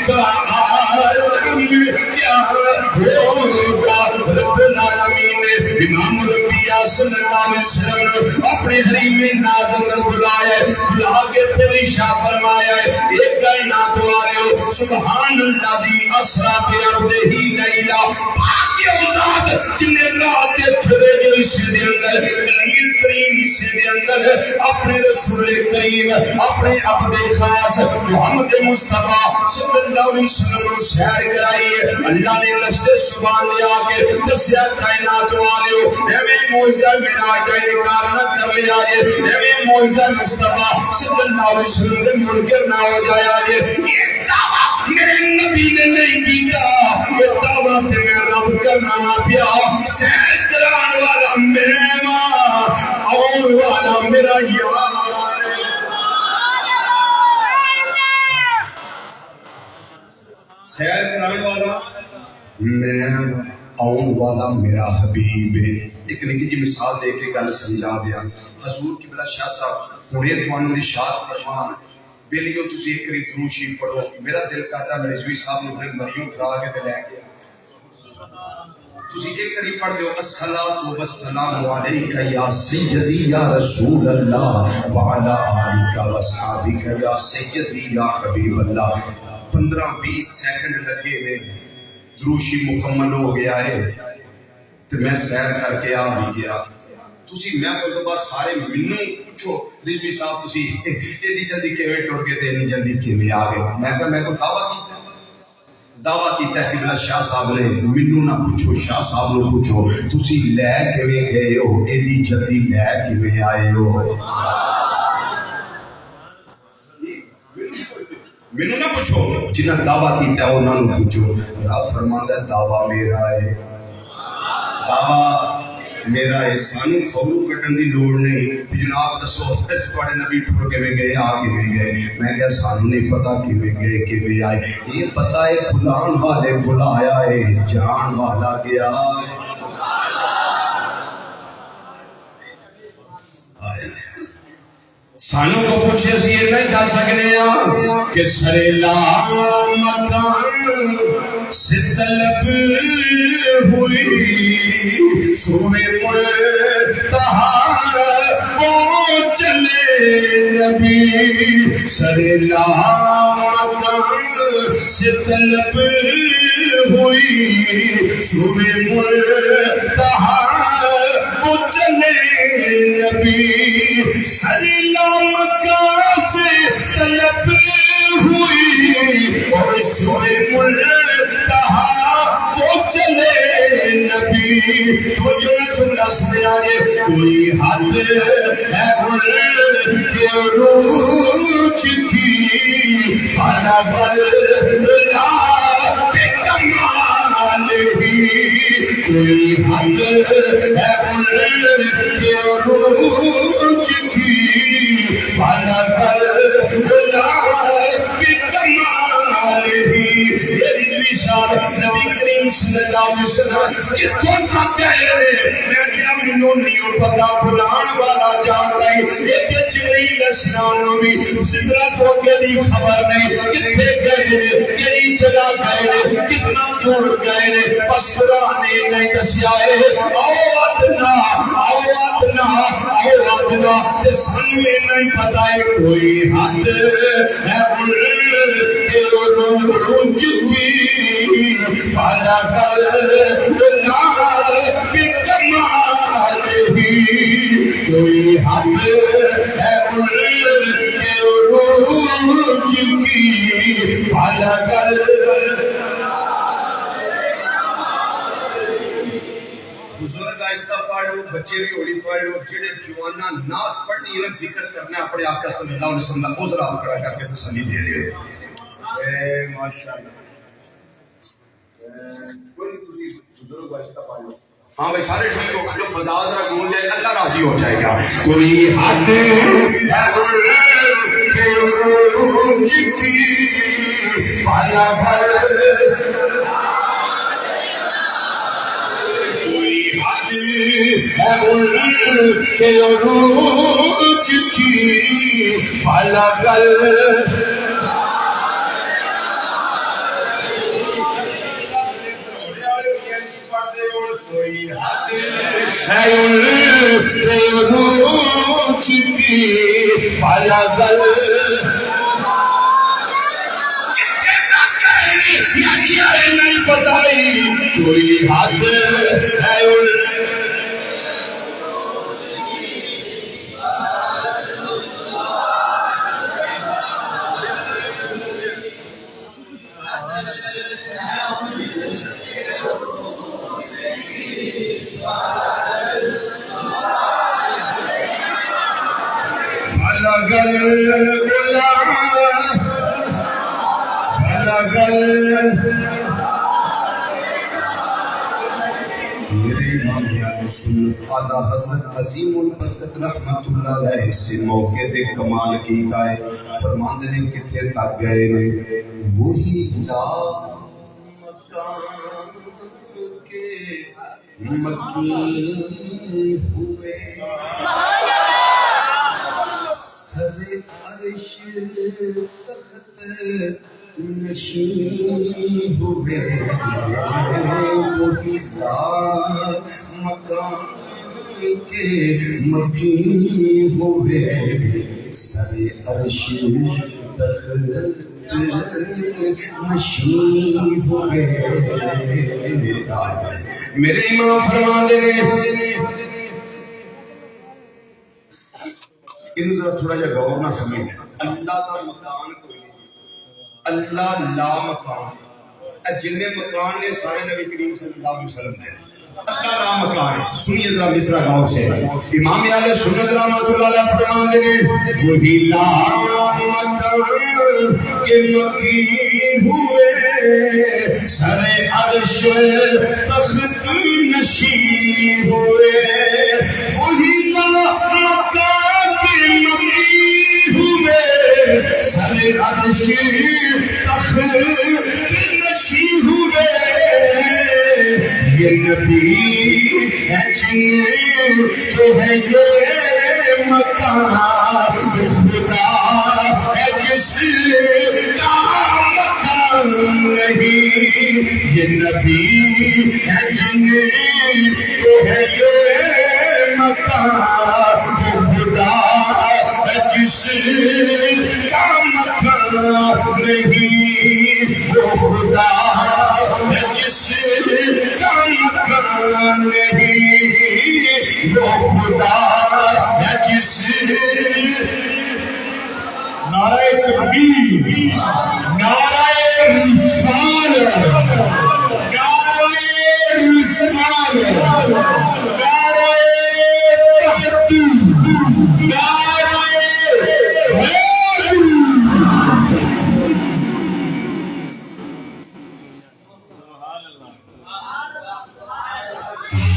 S2: کا عالم کیا ہوگا رب العالمین نے امام الانبیاء صلی اللہ علیہ وسلم اپنے حریم نازل بلایا بلا کے پھر ارشاد فرمایا ایک کائنات والے سبحان الذی اسرا بعبدہ لیلا پاک ذات جن نے رات کے تھوڑے جو حصے دے اندر قلیل ترین حصے دے اندر اپنے رسول کریم اپنے عبد خاص محمد مصطفیٰ صلی اللہ علیہ وسلم کو سیر کرائی ہے اللہ نے لفظ سبحان لیا کے دسیا کائنات والے ایویں معجزہ بنا کے انکار نہ کر لیا یہ ایویں معجزہ مصطفیٰ صلی اللہ علیہ وسلم نے منکر نہ ہو جایا یہ دعویٰ میرے نبی نے نہیں کیتا یہ دعویٰ تے میں رب کرنا نہ پیا سیر کران والا میرے ماں اور والا میرا یار سیر کرانے والا میں آؤں والا میرا حبیب ہے ایک نکی جی مثال دے کے گل سمجھا دیا حضور کی بلا شاہ صاحب ہونے توانوں نے شاد فرمان بیلیو تسی ایک قریب دروشی پڑھو میرا دل کرتا ہے رضوی صاحب نے اپنے مریم کرا کے دے لے گیا تسی ایک قریب پڑھ دیو الصلاۃ والسلام علیک یا سیدی یا رسول اللہ وعلی آلک واصحابک یا سیدی یا حبیب اللہ 15-20 سیکنڈ لگے میں دروشی مکمل ہو گیا ہے تو میں سیر کر کے آ بھی گیا تسی میں تو بعد سارے منوں پوچھو رضوی صاحب تسی ایڈی جلدی کیویں ٹر گئے تے اتنی جلدی کیویں آ گئے میں کہا میں کو دعویٰ کیتا ہے کہ بلا شاہ صاحب نے منوں نہ پوچھو شاہ صاحب نے پوچھو تسی لے کیویں گئے ہو ایڈی جلدی لے کیویں آئے ہو مینوں نہ پوچھو جنہاں دعویٰ کیتا ہے انہاں نوں پوچھو رب فرماندا ہے دعویٰ میرا ہے دعویٰ میرا ہے سانوں خبروں کٹن دی لوڑ نہیں جناب دسو تواڈے نبی ٹر کیویں گئے آ کیویں گئے میں کہا سانوں نہیں پتہ کیویں گئے کیویں آئے یہ پتہ ہے بلان والے بلایا ہے جان والا گیا سانوں کو پوچھے سی یہ نہیں جا سکنے کہ سرے لا مکان سے طلب ہوئی سوئے ملتہا وہ چلے نبی سر لامکان سے طلب ہوئی سوئے ملتہا وہ چلے نبی سر لامکان سے طلب ہوئی اور سوئے ملتہا وہ چلے نبی تو جو جملہ سنے آگے کوئی حد ہے ان کے روچ کی بھلا بلا بے کمال ہی کوئی حد ہے ان کے روچ کی بھلا بلا بے کمال ہی رضوی صاحب نبی کریم صلی اللہ علیہ وسلم کتوں تک گئے میں کیا منوں نہیں پتا بلان والا جانتا ہی ایک جبریل السلام نبی سدرت ہوگے دی خبر نہیں کتنے گئے کئی جگہ گئے کتنا دور گئے بس قرآن نے نہیں دسیا ہے آؤ ادنا تے سانو نہیں پتا ہے کوئی حد ہے ان کے روج کی بھلا بلا بے کمال ہی کوئی حد ہے ان کے روج کی بھلا بزرگ آہستہ پڑھ لو بچے بھی ہولی پڑھ لو جڑے جوانا نعت پڑھنی ہے ذکر کرنا ہے اپنے آقا صلی اللہ علیہ وسلم کو ذرا کھڑا کر کے تسلی دے دے ماشاءاللہ کوئی بزرگ آہستہ پڑھ لو ہاں بھائی سارے ٹھیک ہو جو فضا ذرا گون جائے اللہ راضی ہو جائے گا کوئی حد ہے کہ روج کی بھلا ہے ان کے روج کی بھلا کوئی حد ہے ان کے روج کی بھلا نہیں بتائی کوئی حد ہے ان میرے امام یاد سنت اعلیٰ حضرت عظیم البرکت رحمت اللہ علیہ سے موقع دے کمال کیتا ہے فرماندے نے کتھے تک گئے نے وہی لا مکان کے مکین ہوئے سر عرش تخت نشین ہوئے وہی لا مکان کے مکین ہوئے سر عرش تخت نشین ہوئے میرے امام فرماندے نے انہوں ذرا تھوڑا جا غور نہ سمجھ اللہ کا مکان کوئی اللہ لا مکان جننے مکان نے سارے نبی کریم صلی اللہ علیہ وسلم دے اللہ لا مکان سنیے ذرا مصرع غور سے امام اہل سنت رحمۃ اللہ علیہ فرماتے ہیں وہی لا مکان کے مکین ہوئے سر عرش تخت نشین ہوئے وہی لا مکان کے مکین ہوئے سر عرش تخت نشین ہوئے یہ نبی ہے جن کے ہے یہ مکان خدا ہے جس کا مکان نہیں یہ نبی ہے جن کو ہے یہ مکان وہ خدا ہے جس کا مکان نہیں وہ خدا ہے جس کا مکان نہیں وہ خدا ہے جس نعرہ تکبیر نعرہ رسالت نعرہ رسالت نعرہ تحقیق نعرہ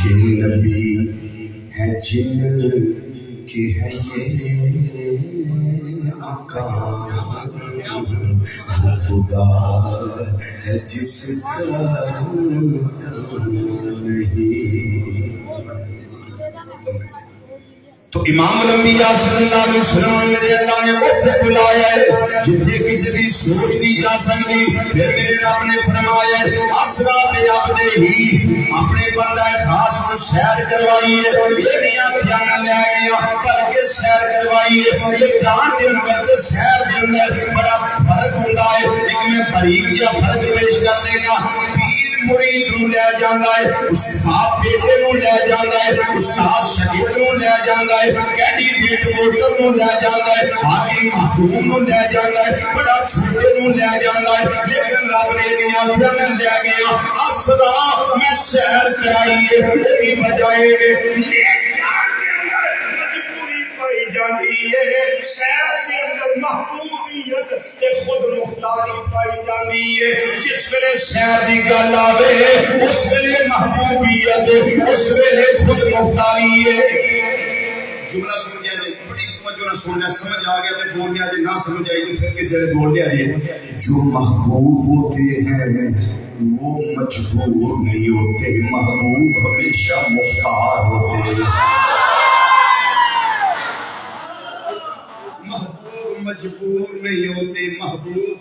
S2: یہ نبی ہے جن کے ہے یہ مکان وہ خدا ہے جس کا نہیں. تو امام الانبیاء صلی اللہ علیہ وسلم نے اللہ نے اوپر بلایا ہے جتنے کسی بھی سوچ نہیں جا سکتی. پھر میرے رب نے فرمایا اسرا پہ اپنے ہی اپنے بندہ خاص کو سیر کروائی ہے. یہ نہیں آخیا نہ لے گیا بلکہ سیر کروائی ہے. یہ جان کے اندر تے سیر کے اندر بڑا فرق ہوتا ہے. ایک میں باریک جہا فرق پیش کر دینا. پیر مرید نو لے جانا ہے, استاد بیٹے نو لے جانا ہے, استاد شاگرد نو لے جانا ہے, کینڈیڈیٹ ووٹر نو لے جانا ہے, حاکم محکوم نو لے جانا ہے, بڑا چھوٹے نو لے جانا ہے. لیکن رب نے نہیں آخیا میں لے گیا اسرا میں سیر کرائیے کی بجائے لے جاتی ہے. سیر سے اندر محبوبیت تے خود مختاری پائی جاتی ہے. جس ویلے سیر دی گل آوے اس ویلے محبوبیت اس ویلے خود مختاری ہے. جملہ سن گیا جی بڑی توجہ نہ سننا سمجھ آ گیا تو بول گیا جی نہ سمجھ آئی تو پھر کسی نے بول گیا جی. جو محبوب ہوتے ہیں وہ مجبور نہیں ہوتے, محبوب ہمیشہ مختار ہوتے ہیں. مجبور نہیں ہوتے, محبوب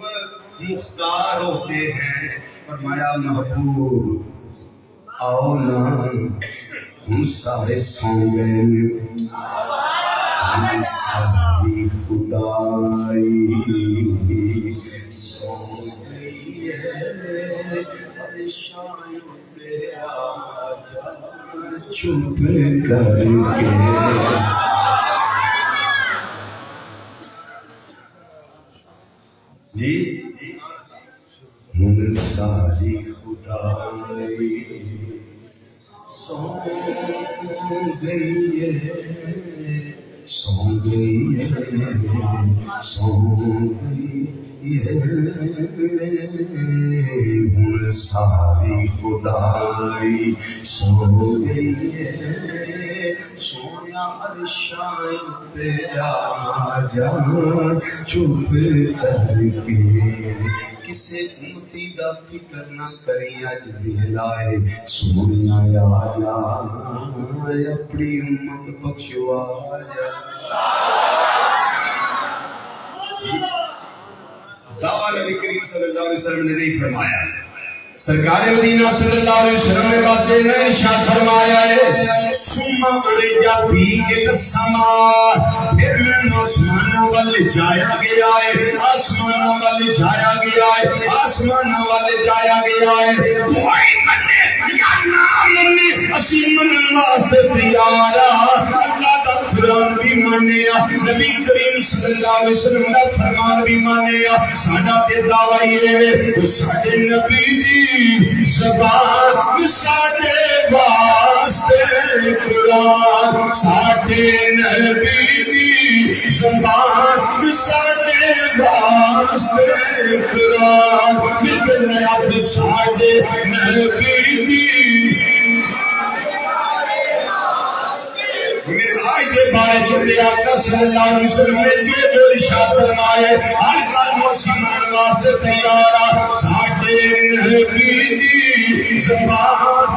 S2: مختار ہوتے ہیں. فرمایا محبوب آؤ نا ہم سارے سو گئے ہم ساری خدائی سو گئی ہے پریشان پہ آ جا چپ کر کے. جی ہم ساری خدائی سو گئی ہے سو گئی ہے سو گئی ہے ہم ساری خدائی سو گئی ہے. سونا عرشان تے آ جا چپ کر کے. کسے امتی دا فکر نہ کری اج ویلائے سونیا آ جا اپنی امت بخشوا جا. دعویٰ نبی کریم صلی اللہ علیہ وسلم نے نہیں فرمایا. سرکار مدینہ صلی اللہ علیہ وسلم نے بس اتنا ارشاد فرمایا ہے ثم اڑیا بھی السما. پھر میں آسمانوں وال جایا گیا ہے, آسمانوں وال جایا گیا ہے, آسمانوں وال جایا گیا ہے. کوئی منے یا نہ منے اسی منن واسطے تیار ہاں. اللہ دا قرآن بھی مانیا, نبی کریم صلی اللہ علیہ وسلم دا فرمان بھی مانیا. ساڈا تے دعویٰ یہ ہے ساڈے نبی دی زبان ساڈے واسطے قرآن, ساڈے نبی دی زبان ساڈے واسطے قرآن. بالکل نیا ساڈے نبی دی میرے آج کے بارے چلے آقا صلی اللہ علیہ وسلم نے جو ارشاد فرمایا ہے ہر کل موسی من واسطے تیار آ. ساڈے نبی دی زبان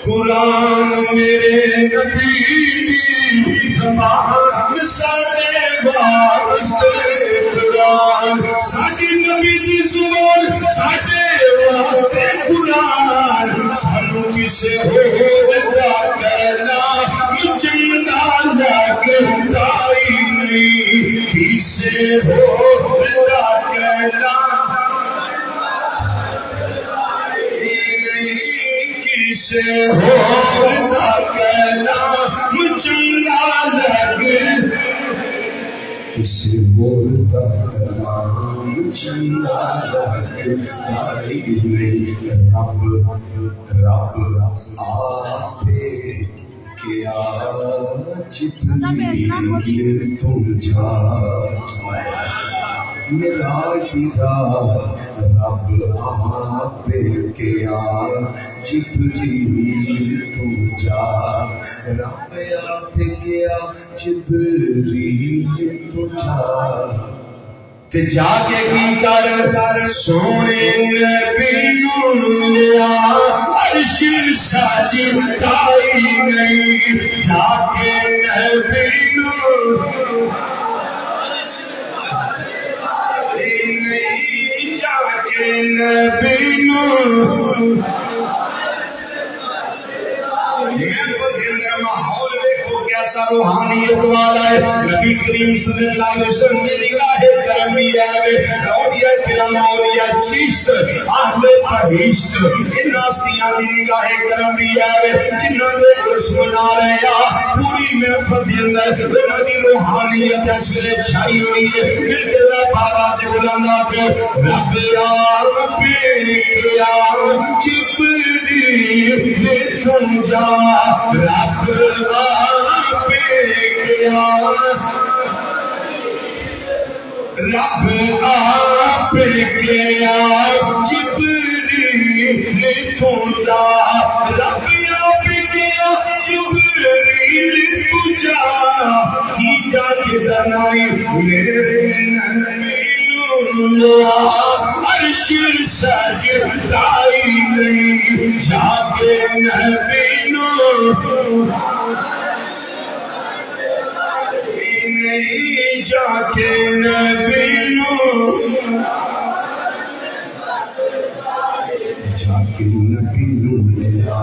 S2: قرآن میرے نبی دی زبان ساڈے واسطے قرآن ساڈی نبی دی زبان ساڈے واسطے قرآن سانو کسے ہور دا کلام چنگا لگدا ہی نہیں کسے ہور دا کلام کسے ہور دا کلام چنگا لگدا کسے ہور دا کلام چنگا لگدا ہی نہیں رب آپے کیا جبریل تم جا میرا دیدار رب آپے کیا جبریل تم جا رب آپے کیا جبریل تم جا تے جا کے کی کر سونے نبی نو لیا عرش سجدائی نہیں جا کے نبی نو نہیں جا کے نبی نو ماحول دیکھو کیسا روحانیت والا ہے نبی کریم صلی اللہ علیہ وسلم کی نگاہ کرمی ہے اولیاء کرام اولیاء چشت اہل بہشت ان ہستیاں دی نگاہ کرمی ہے جنہاں نے رسولنا رہا پوری محفل دی اندر انہاں دی روحانیت اس ویلے چھائی ہوئی ہے مل کے بابا سے بلانا پہ رب یا جبریل تم جا رب آپے کیا رب آپے کیا جبریل تم جا رب آپے کیا جبریل تم جا کی جا کے دنائی میرے نبی عرش سجدائی نہیں جا کے نبی نو نہیں جا کے نبی نو جا کے نبی نو لیا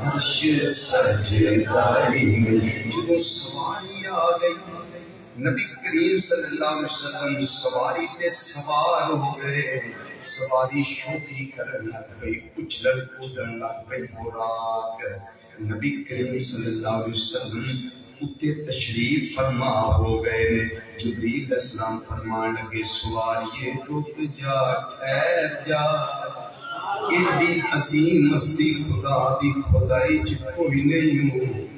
S2: عرش سجدائی نہیں جو سواری آ گئی نبی کریم صلی اللہ علیہ وسلم سواری تے سوار ہو گئے سواری شوخی کرن لگ گئی اچھلن کودن لگ گئی براق نبی کریم صلی اللہ علیہ وسلم اتے تشریف فرما ہو گئے جبریل السلام فرمان لگے سواریے رک جا ٹھہر جا ایڈی عظیم مستی خدا دی خدائی چ کوئی نہیں ہوں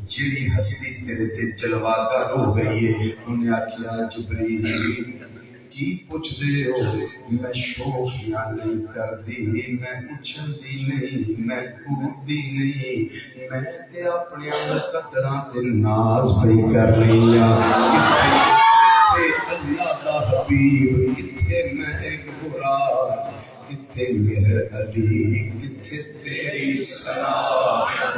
S2: جیڑی ہستی تیرے تے جلوہ گر ہو گئی ہے انہیں آکھیا جبریل کی پوچھ دے ہو میں شوخیاں نہیں کر دی میں اچھل دی نہیں میں کود دی نہیں میں تے اپنے قدراں تے ناز پہ کر لیا کتے اللہ دا حبیب کتے میں ایک برا کتے میرے علی کتے تیری سنا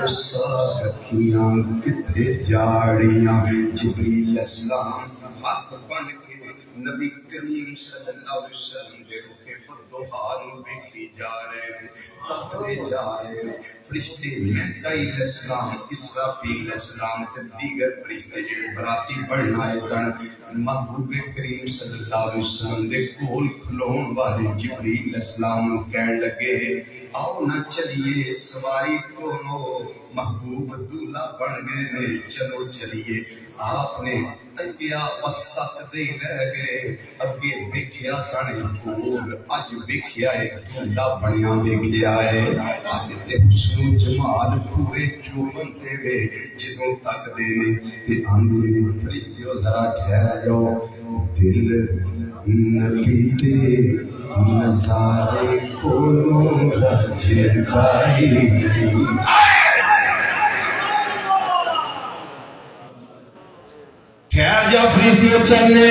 S2: استاد رکھیاں کتے جاڑیاں جبریل السلام ہاتھ بن کے نبی کریم صلی اللہ علیہ وسلم دے روکے پر دوہار ویکھی جا رہے ہیں تقدے جا رہے ہیں فرشتے میکائیل السلام اسرافیل السلام تے دیگر فرشتے جو براتی بڑھنا ہے سن محبوب کریم صلی اللہ علیہ وسلم دے کول کھلون والے جبریل السلام کہنے لگے آؤ نہ چلیے سواری کونو محبوب دولہ بن گئے چلو چلیے آپ نے تکیا وسطک دے رہ گئے اگے دیکھیا سانے پھول اج دیکھیا ہے دھوندا بنیا دیکھیا ہے اج تے حسن و جمال پورے چوبن تے وے جدوں تک دے نے تے آندے نے فرشتیو ذرا ٹھہر جاؤ دل نبی دے نظارے کولوں رجدا ہی نہیں ٹھہر یا فرشتیوں چلنے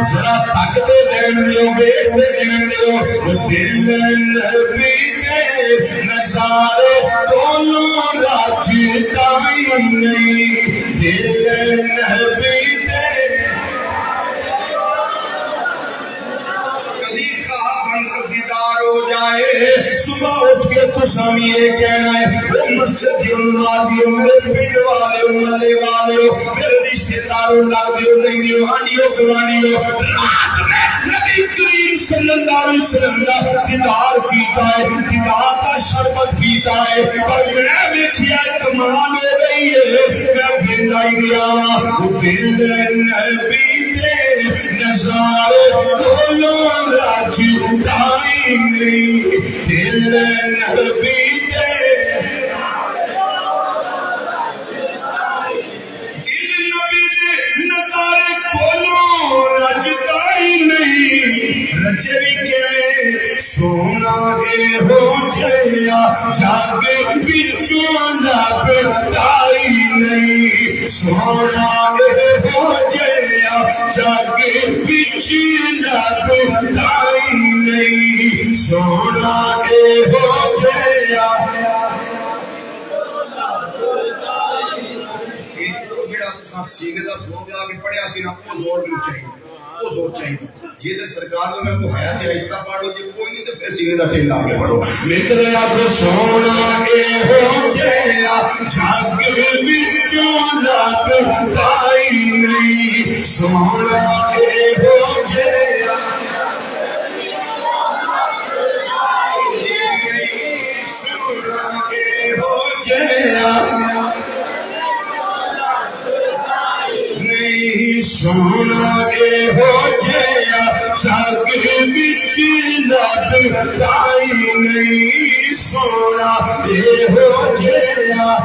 S2: ذرا طاقت لین دیو بیٹھ لین دیو دل نبی دے نظارے کولوں راجی تائی نہیں دل نبی دے دیدار ہو جائے صبح اٹھ کے تو سامی یہ کہنا ہے وہ مسجد دیو نمازیو میرے پنڈ والے ملے والے میرے رشتے داروں لگ دیو نہیں دیو ہانڈیو گوانڈیو رات میں نبی کریم صلی اللہ علیہ وسلم کا دیدار کیتا ہے دیدار کا شربت پیتا ہے اور میں دیکھیا کمال ہو گئی ہے میں بندائی گیا وہ دل نبی دے نظارے کولوں راجی تائی نہیں دل نبی دے دل نبی دے نظارے کولوں راجی تائی نہیں رجے بھی کہنے سونا اے ہو جیا جاگے بچوں لب تائی نہیں سونا اے ہو جیا جاگے بچوں لب تائی نہیں سونا اے ہو جیا سینے دا زور دیا کہ پڑھیا سی نا وہ زور بھی چاہیے وہ زور چاہیے جی تے سرکار نے کو ہے تے آہستہ پڑھو جی کوئی نہیں تے پھر سینے دا ٹھیلا آگے پڑھو نکلیا تو سونا اے ہو جیا جاگ وچوں لب تائی نہیں سونا اے ہو جیا سونا اے ہو جیا سونا اے ہو جیا جاگ وچ لب تائی نہیں سونا اے ہو جیا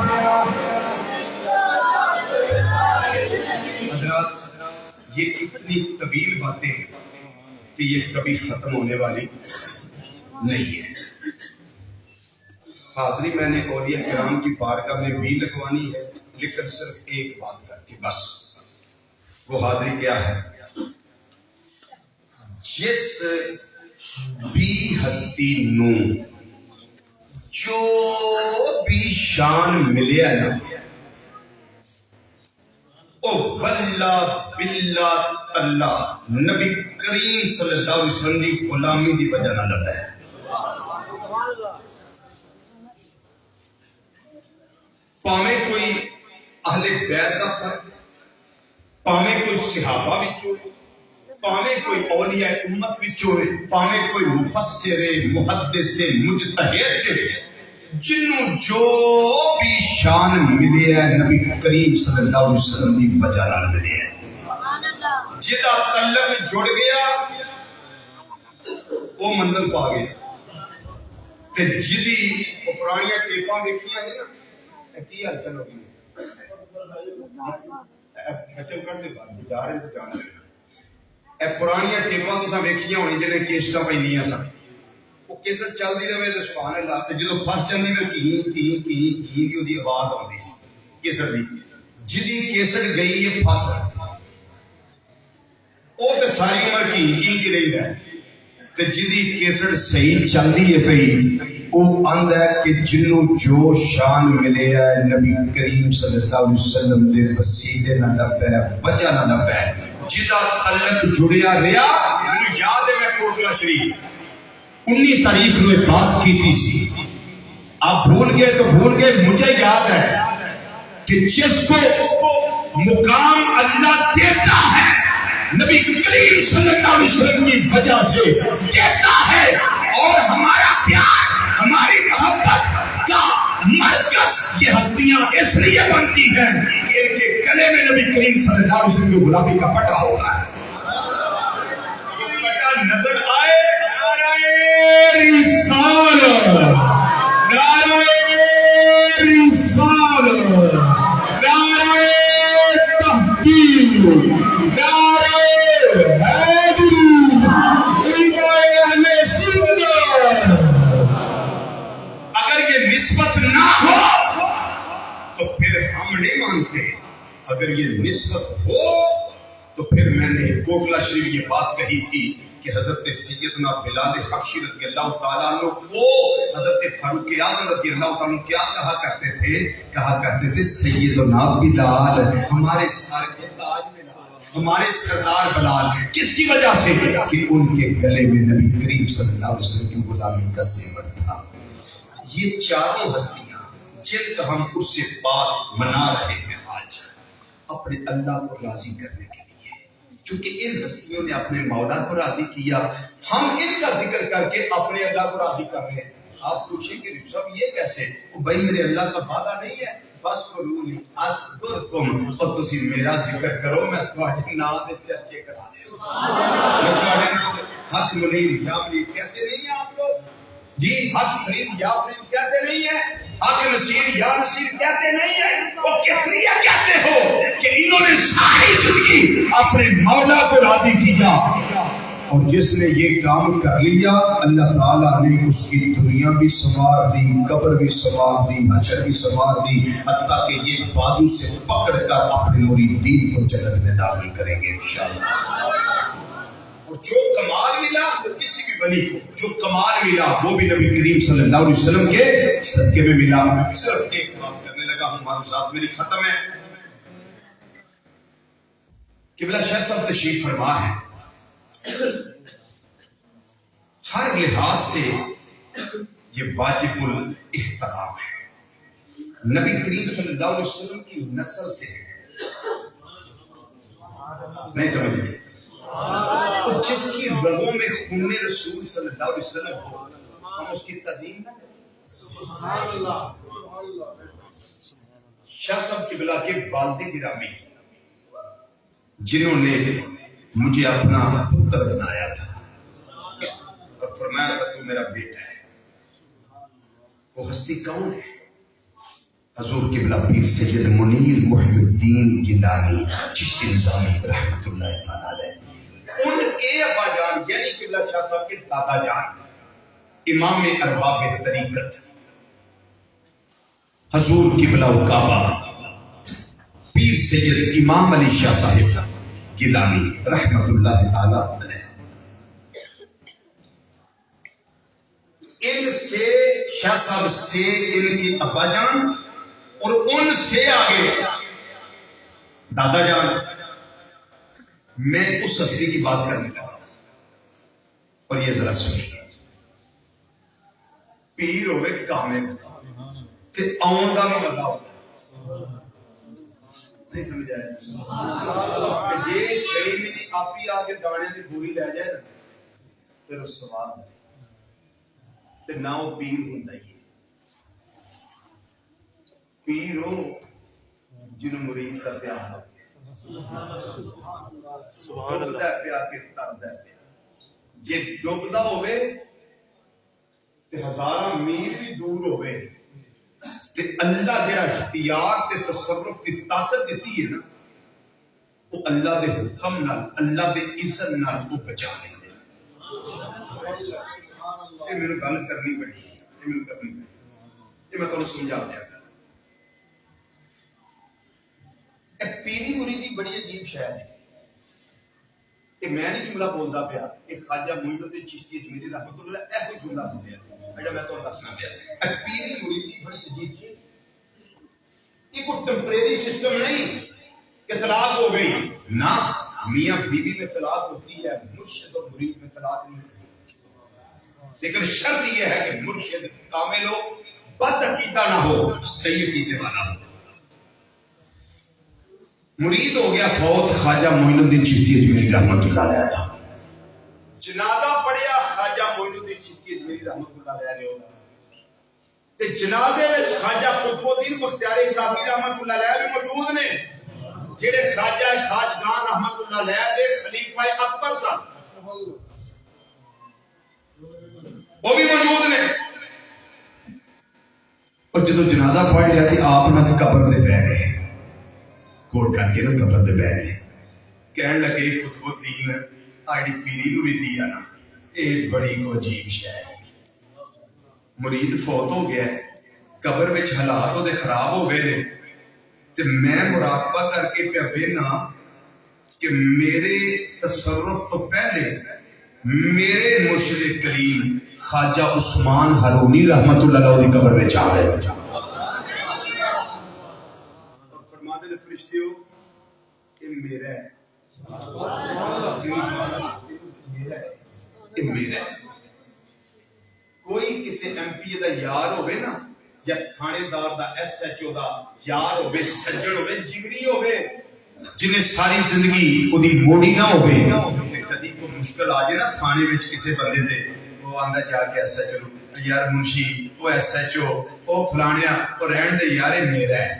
S2: حضرات یہ اتنی طویل باتیں کہ یہ کبھی ختم ہونے والی نہیں ہے حاضری میں نے اولیاء کرام کی بارگاہ میں بھی لگوانی ہے لیکن صرف ایک بات کر کے بس وہ حاضری کیا ہے جس بھی ہستی نو جو بھی شان ملے نا او واللہ باللہ اللہ نبی کریم صلی اللہ علیہ وسلم دی غلامی دی وجہ نہ لگا ہے پاویں کوئی اہل بیت دا فرد پاویں کوئی صحابہ وچوں پاویں کوئی اولیاء امت وچوں پاویں کوئی مفسر محدث مجتہد جنوں جو بھی شان ملے ہے نبی کریم صلی اللہ علیہ وسلم دی وجہ نال ملے ہے جدا تعلق جڑ گیا وہ منزل پا گیا تے جدی وہ پرانیاں ٹیپاں دیکھیاں جی نا کی حال چلو گی خچل کر دے بعد جا رہے تو جانا لگا اے پرانیاں ٹیپاں تساں ویکھیاں ہونی جڑے کیسٹاں پیندیاں سن وہ کیسٹ چلدی رہے تے سبحان اللہ تے جدوں پھس جاندی پھر کی دی اودی آواز آندی سی کیسٹ دی جدی کیسٹ گئی ہے پھس او تے ساری عمر کی رہندا ہے تے جدی کیسٹ صحیح چلدی ہے پئی وہ آندا ہے کہ جنوں جو شان ملے ہے نبی کریم صلی اللہ علیہ وسلم دے وسیلے نہ لبے وجہ نہ لبے جدا تعلق جڑیا رہیا مینوں یاد ہے میں کوٹلا شریف 19 تاریخ کو بات کی سی آپ بھول گئے تو بھول گئے مجھے یاد ہے کہ جس کو مقام اللہ دیتا ہے نبی کریم صلی اللہ علیہ وسلم کی وجہ سے دیتا ہے اور ہمارا پیار ہماری محبت کا مرکز یہ ہستیاں اس لیے بنتی ہیں کہ ان کے گلے میں نبی کریم صلی اللہ علیہ وسلم کی غلامی کا پٹا ہوتا ہے یہ پٹا نظر آئے نعرہ رسالت نعرہ رسالت نعرہ تحقیق نعرہ حیدری اہل سنت اگر یہ نسبت نہ ہو تو پھر ہم نہیں مانتے اگر یہ نسبت ہو میں نے کوٹلہ شریف یہ بات کہی تھی کہ حضرت سیدنا بلال حبشی رضی اللہ تعالیٰ عنہ کو حضرت فاروق اعظم رضی اللہ تعالیٰ عنہ کیا کہا کرتے تھے سیدنا بلال ہمارے سارے ہمارے سردار بلال. کس کی وجہ سے؟ کہ ان کے گلے میں نبی کریم صلی اللہ علیہ وسلم کی غلامی کا زیور تھا. یہ چاروں ہستیاں جن کا ہم اس سے بات منا رہے ہیں آج اپنے اللہ کو راضی کرنے کے لیے، کیونکہ ان ہستیوں نے اپنے مولا کو راضی کیا، ہم ان کا ذکر کر کے اپنے اللہ کو راضی کر رہے ہیں. آپ پوچھیں کہ صاحب یہ کیسے؟ بھائی میرے اللہ کا وعدہ نہیں ہے بس کرونی اذکرکم، اور تسی میرا ذکر کرو میں تمہارے نام دے چرچے کرا دوں. میں تمہارے نام حق منیر یا منیر کہتے نہیں ہیں آپ لوگ جی، حق فرید یا فرید کہتے نہیں ہیں، حق نصیر یا نصیر کہتے نہیں ہیں. وہ کس لیے کہتے ہو؟ کہ انہوں نے ساری زندگی اپنے مولا کو راضی کیا، اور جس نے یہ کام کر لیا اللہ تعالیٰ نے اس کی دنیا بھی سنوار دی، قبر بھی سنوار دی، حشر بھی سنوار دی، حتیٰ کہ یہ بازو سے پکڑ کر اپنے مریدین کو جنت میں داخل کریں گے انشاءاللہ. اور جو کمال ملا وہ کسی بھی ولی کو جو کمال ملا وہ بھی نبی کریم صلی اللہ علیہ وسلم کے صدقے میں ملا. صرف ایک بات کرنے لگا ہوں، معروضات میری ختم ہے. قبلہ شاہ صاحب تشریف فرما ہے، ہر لحاظ سے یہ واجب الاحترام ہے. نبی کریم صلی اللہ علیہ وسلم کی نسل سے ہے، نہیں سمجھ رہے؟ تو جس کی رگوں میں خون رسول صلی اللہ علیہ وسلم ہو ہم اس کی تعظیم نہ کریں. شاہ صاحب قبلہ کے والد گرامی جنہوں نے مجھے اپنا پتر بنایا تھا اور فرمایا تھا تو میرا بیٹا ہے، وہ ہستی کون ہے؟ حضور قبلہ پیر سید منیر محی الدین گیلانی چشتی نظامی رحمت اللہ تعالی علیہ. ان کے ابا جان یعنی قبلہ شاہ صاحب کے دادا جان امام ارباب طریقت حضور قبلہ کعبہ پیر سید امام علی شاہ صاحب گیلانی رحمت اللہ تعالی علیہ، ان سے شاہ صاحب سے ان کی ابا جان اور ان سے آگے دادا جان. میں اس ہستی کی بات کرنے لگا اور یہ ذرا سنیے. پیر ہوئے کامل تے آن دا بھی مزہ ہوتا ہے، نہیں سمجھ آیا؟ جی 6 مہینے آپ ہی آگے دانے کی بوری لے جائے نا پھر اس سوال تے نہ وہ پیر ہوتا ہی پیر ہو جنہوں مرید کا پیار ہو ڈبدا پیا کے تردا پیا. جے ڈبدا ہوئے تے ہزاراں میل بھی دور ہوئے تے اللہ جڑا اختیار تے تصرف کی طاقت دیتی ہے نا وہ اللہ دے حکم نال اللہ دے اذن نال کو بچا لے. یہ میرے گل کرنی پڑی، یہ میں تمہیں سمجھا دیا گا. پیری مریدی بڑی عجیب شے ہے کہ میں نہیں جملہ بولتا پیا، ایک خواجہ معین الدین چشتی اجمیری رحمۃ اللہ علیہ ایک جملہ بولیا جڑا میں تمہیں دسنا پیا. پیری مریدی بڑی عجیب چیز، یہ کوئی ٹیمپریری سسٹم نہیں کہ طلاق ہو گئی، نہ میاں بیوی میں طلاق ہوتی ہے، مرشد اور مرید میں طلاق نہیں ہوتی، لیکن شرط یہ ہے کہ مرشد کامل ہو، بد عقیدہ نہ ہو، صحیح عقیدے والا ہو. مرید ہو گیا فوت خواجہ معین الدین چشتی اجمیری رحمۃ اللہ علیہ کا، جنازہ پڑھیا خواجہ معین الدین چشتی اجمیری رحمۃ اللہ علیہ نے تے جنازے وچ خواجہ قطب الدین بختیاری کاکی رحمۃ اللہ علیہ بھی موجود نے جڑے خواجہ خواجگان رحمۃ اللہ علیہ دے خلیفہ اکبر سن، وہ بھی موجود نے. اور جدو جنازہ پڑھ لیا تے آپ نہ قبر دے بیٹھ گئے، کوڑ کر کے نا قبر دے بیٹھ گئے، کہنے لگے قطب الدین آڑی پیری مریدی ہے نا یہ بڑی کو عجیب شے ہے. مرید فوت ہو گیا ہے، قبر وچ حالات دے خراب ہو گئے تے میں مراقبہ کر کے پیا وینا کہ میرے تو پہلے میرے مرشد کریم خواجہ عثمان ہارونی رحمت اللہ علیہ کی قبر میں جا رہے ہیں اور فرماتے ہیں فرشتیوں یہ میرا ہے یہ میرا ہے. کوئی کسی ایم پی دا یار ہوئے نا یا تھانے دار دا ایس ایچ او دا یار ہوئے سجن ہوئے جگری ہوئے جنہیں ساری زندگی وہ دی موڑی نہ ہوئے کدی کو مشکل آ جائے نا تھانے وچ کسی بندے دے وہ آندا جا کے ایس ایچ او یار منشی وہ ایس ایچ او وہ فلانیا وہ رہن دے یار میرا ہے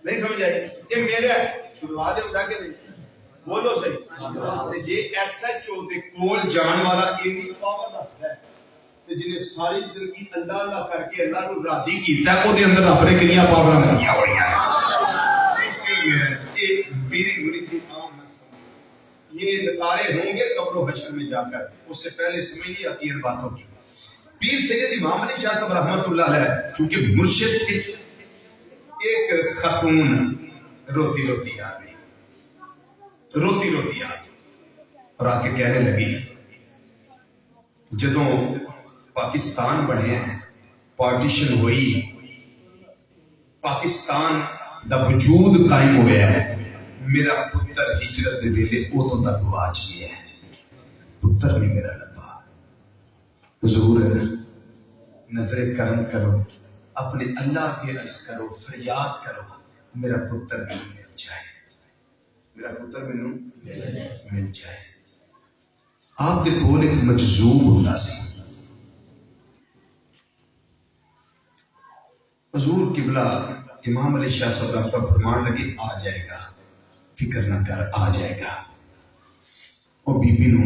S2: نہیں سمجھ آئی یہ میرا ہے چھڑوا دے اٹھا کے نہیں بولو صحیح جی ایس ایچ او دے کول جان والا اینی پاور رکھتا ہے تے جنہیں ساری زندگی اللہ اللہ کر کے اللہ کو راضی کیتا ہے او دے اندر رب نے کنیاں پاوراں لگیاں ہوڑیاں یہ میری مرید عام نہ یہ نتارے ہوں گے قبر و حشر میں جا کر اس سے پہلے سمجھ نہیں آتی ان باتوں کی. پیر سید امام علی شاہ صاحب رحمۃ اللہ علیہ چونکہ مرشد تھے ایک خاتون روتی روتی آ گئی روتی روتی آ گئی اور آ کے کہنے لگی جدوں پاکستان بنے ہیں پارٹیشن ہوئی پاکستان دا وجود قائم ہویا ہے میرا پتر ہجرت دے ویلے ادوں دا گواچ گیا ہے پتر نہیں میرا لبا. حضور نظر کرم کرو اپنے اللہ کے عرض کرو فریاد کرو میرا پتر بھی مل جائے میرا پتر مینوں مل جائے. آپ دے کول ایک مجذوب ہوندا سی حضور قبلہ امام علی شاہ صاحب کا فرمان لگے آ جائے گا فکر نہ کر آ جائے گا. اور بی بی نو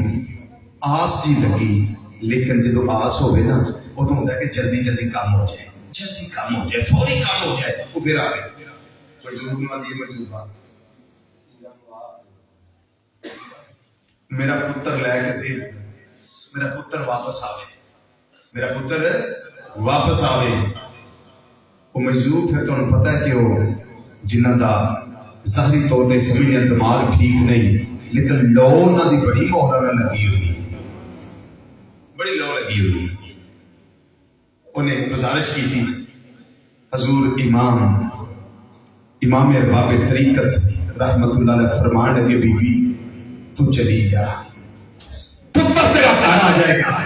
S2: آس جی لگی لیکن جدو آس ہوئے نا ادو ہوتا ہے کہ جلدی جلدی کام ہو جائے جلدی کام ہو جائے فوری کام ہو جائے وہ پھر آ گئے مجذوب نو آدھی مجذوبہ میرا پتر لے کے دے میرا پتر واپس آوے میرا پتر واپس آوے. وہ مجذوب پھر تو انہوں پتہ ہے کہ وہ جنہ دا ظاہری طور دے سمجھے دماغ ٹھیک نہیں لیکن لو نہ دی بڑی مولا نہ لگی ہوئی بڑی لو لگی ہوئی. انہیں گزارش کی تھی حضور امام ارباب طریقت رحمت اللہ علیہ فرمان لگے بی بی تو چلی جا پتر تیرا گھر آ جائے گا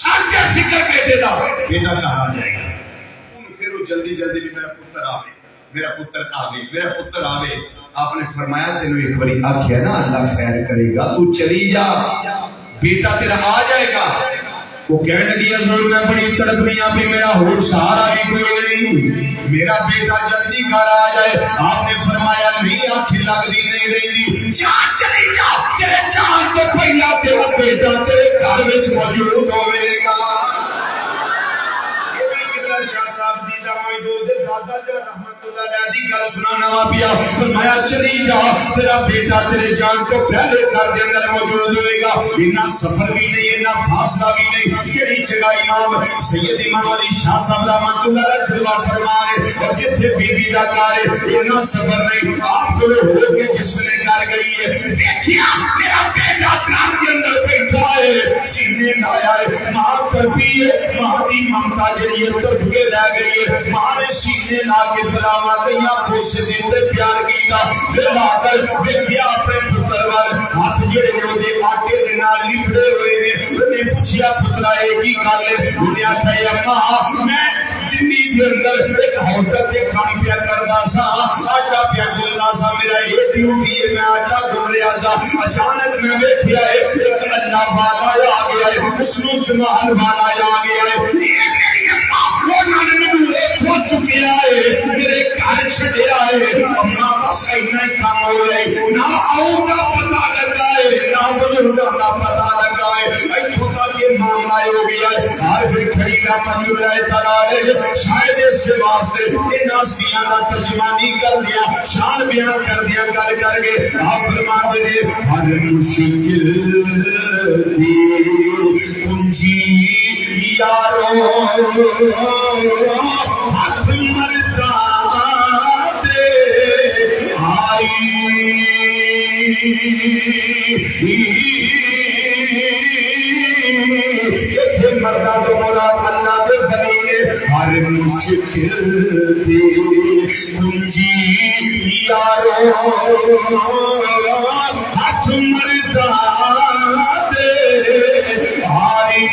S2: سانکے فکر بیٹے دا بیٹا گھر آ جائے گا. پھر وہ جلدی جلدی بھی میرا پتر آوے میرا پتر آوے میرا پتر آوے. آپ نے فرمایا تینوں ایک باری آکھیا نا اللہ خیر کرے گا تو چلی جا بیٹا تیرا آ جائے گا. وہ کہنے لگی حضور میں بڑی تڑپنیاں بھی میرا اور سہارا بھی کوئی نہیں میرا بیٹا جلدی گھر آ جائے. آپ نے فرمایا نہیں آنکھیں لگتی نہیں رہی جا چلی جا تیرے جان تو پہلا تیرا بیٹا تیرے گھر میں موجود ہوئے گا. شاہ صاحب جی دا دو دے دادا جو رحمت اللہ علیہ دی گل سنانا وا پیا فرمایا چلی جا تیرا بیٹا تیرے جان کو پہلے گھر دے اندر موجود ہوئے گا. اتنا سفر بھی نہیں اتنا فاصلہ بھی نہیں کیڑی جگہ امام سید امام علی شاہ صاحب رحمت اللہ علیہ جلوہ فرما رہے اور جتھے بی بی دا گھر ہے اتنا سفر نہیں. آپ کو ہو کے جس نے گھر گئی ہے دیکھیا میرا بیٹا گھر کے اندر بیٹھا ہے سینے نہ آئے ماں تڑپی ہے ماں دی ممتا جڑی ہے کے رہ گئی ہے ماں نے سینے لا کے بلاوا دیا پوسے دیتے پیار کیتا پھر لا کر دیکھیا اپنے پتر وال ہاتھ جڑے نے دے آٹے دے نال لپڑے ہوئے نے انہیں پوچھیا پترا اے کی گل ہے انہیں آکھیا اماں میں دلی کے اندر ایک ہوٹل کے کام پیا کرنا سا آٹا پیا گلنا سا میرا یہ ڈیوٹی ہے میں آٹا گل رہا سا اچانک میں دیکھیا ہے ایک اللہ والا آ گیا ہے اس نے جمال والا آ گیا ہے ہو چکیا ہے میرے گھر چھڑیا ہے اما بس اتنا ہی کام ہو رہے نہ آؤں کا پتہ لگا ہے نہ بزرگوں کا پتہ لگا ہے ایتھوں تک یہ معاملہ ہو گیا ہے. آج پھر کھڑی رحمت اللہ تعالی شاید اس سے واسطے ان ہستیاں کا ترجمانی کر دیا شان بیان کر دیا کر کے آپ فرماتے ہیں ہر مشکل دی کنجی یارو ہاتھ مرتا دے آئی مرنا تو مراد اللہ کے بنی نے ہر مشکل تھی کنجی یارو ہاتھ مردا دے آئی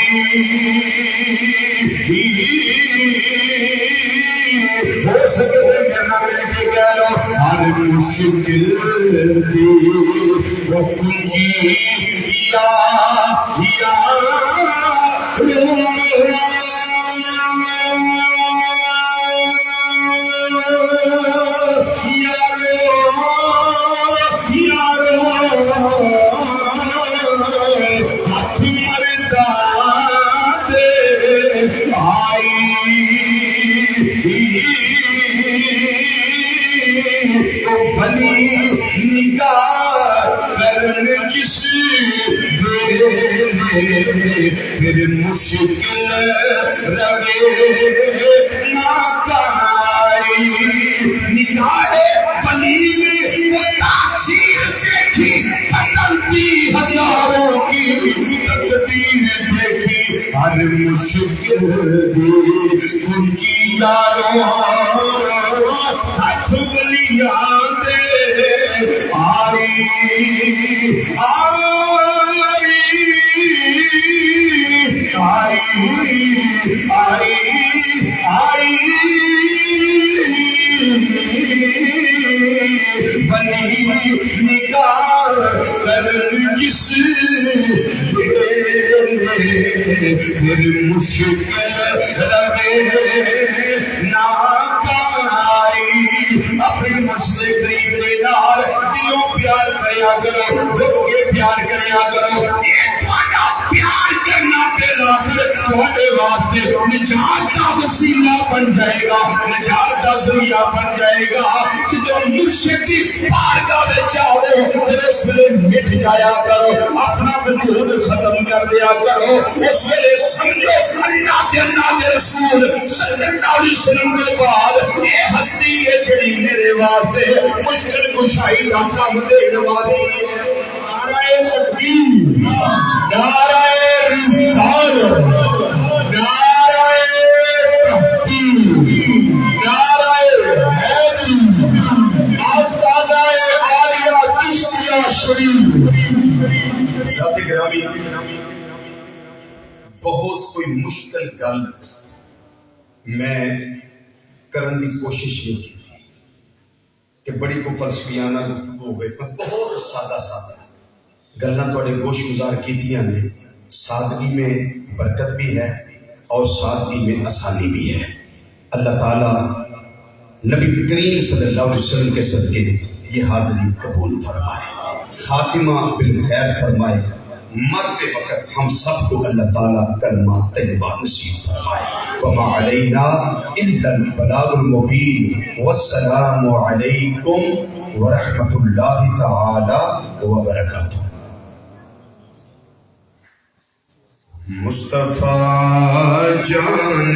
S2: ہو سکے تو کرنا مل کے کہہ لو ہر مشکل تھی وہ کنجی فنی نگاہ کرن جس پھر مشکل روے ناکاری نگاہ فنی میں وہ تاثیر دیکھی بدلتی ہزاروں کی تقدیر دیکھی ہر مشکل دی کنجی یاروں ہاتھ گلیاں دے آئی بنی نگاہ کرن جس پھر مشکل روے ناکاری اپنی مشکل قریب دے نال دلوں پیار کریا کرو لوگ کے پیار کریا کرو یہ تھوڑا پیار کرنا پیدا کر تھوڑے واسطے نجات کا وسیلہ بن جائے گا نجات کا ذریعہ بن جائے گا کہ جو مرشدی بارگاہ میں چاہو اس ویلے مٹ جایا کرو اپنا وجود ختم کر دیا کرو اس ویلے سمجھو اللہ کے نام رسول صلی اللہ علیہ وسلم کے بعد یہ ہستی ہے جڑی میرے واسطے مشکل کشائی کا کام دینے والی نعرہ تکبیر نعرہ رسالت نعرہ تحقیر نعرہ حیدری آستانہ عالیہ چشتیہ شریف ذاتی گرامی بہت کوئی مشکل گل میں کرن دی کوشش نہیں کی تھی کہ بڑی کو فلسفیانہ گفتگو ہو گئی بہت سادہ سادہ گلاں تھوڑے گوش گزار کیتیاں نے سادگی میں برکت بھی ہے اور سادگی میں آسانی بھی ہے اللہ تعالیٰ نبی کریم صلی اللہ علیہ وسلم کے صدقے یہ حاضری قبول فرمائے خاتمہ بالخیر فرمائے مرتے وقت ہم سب کو اللہ تعالیٰ کلمہ طیبہ نصیب فرمائے وما علینا الا البلاغ المبین والسلام علیکم ورحمۃ اللہ تعالی وبرکاتہ مصطفیٰ جان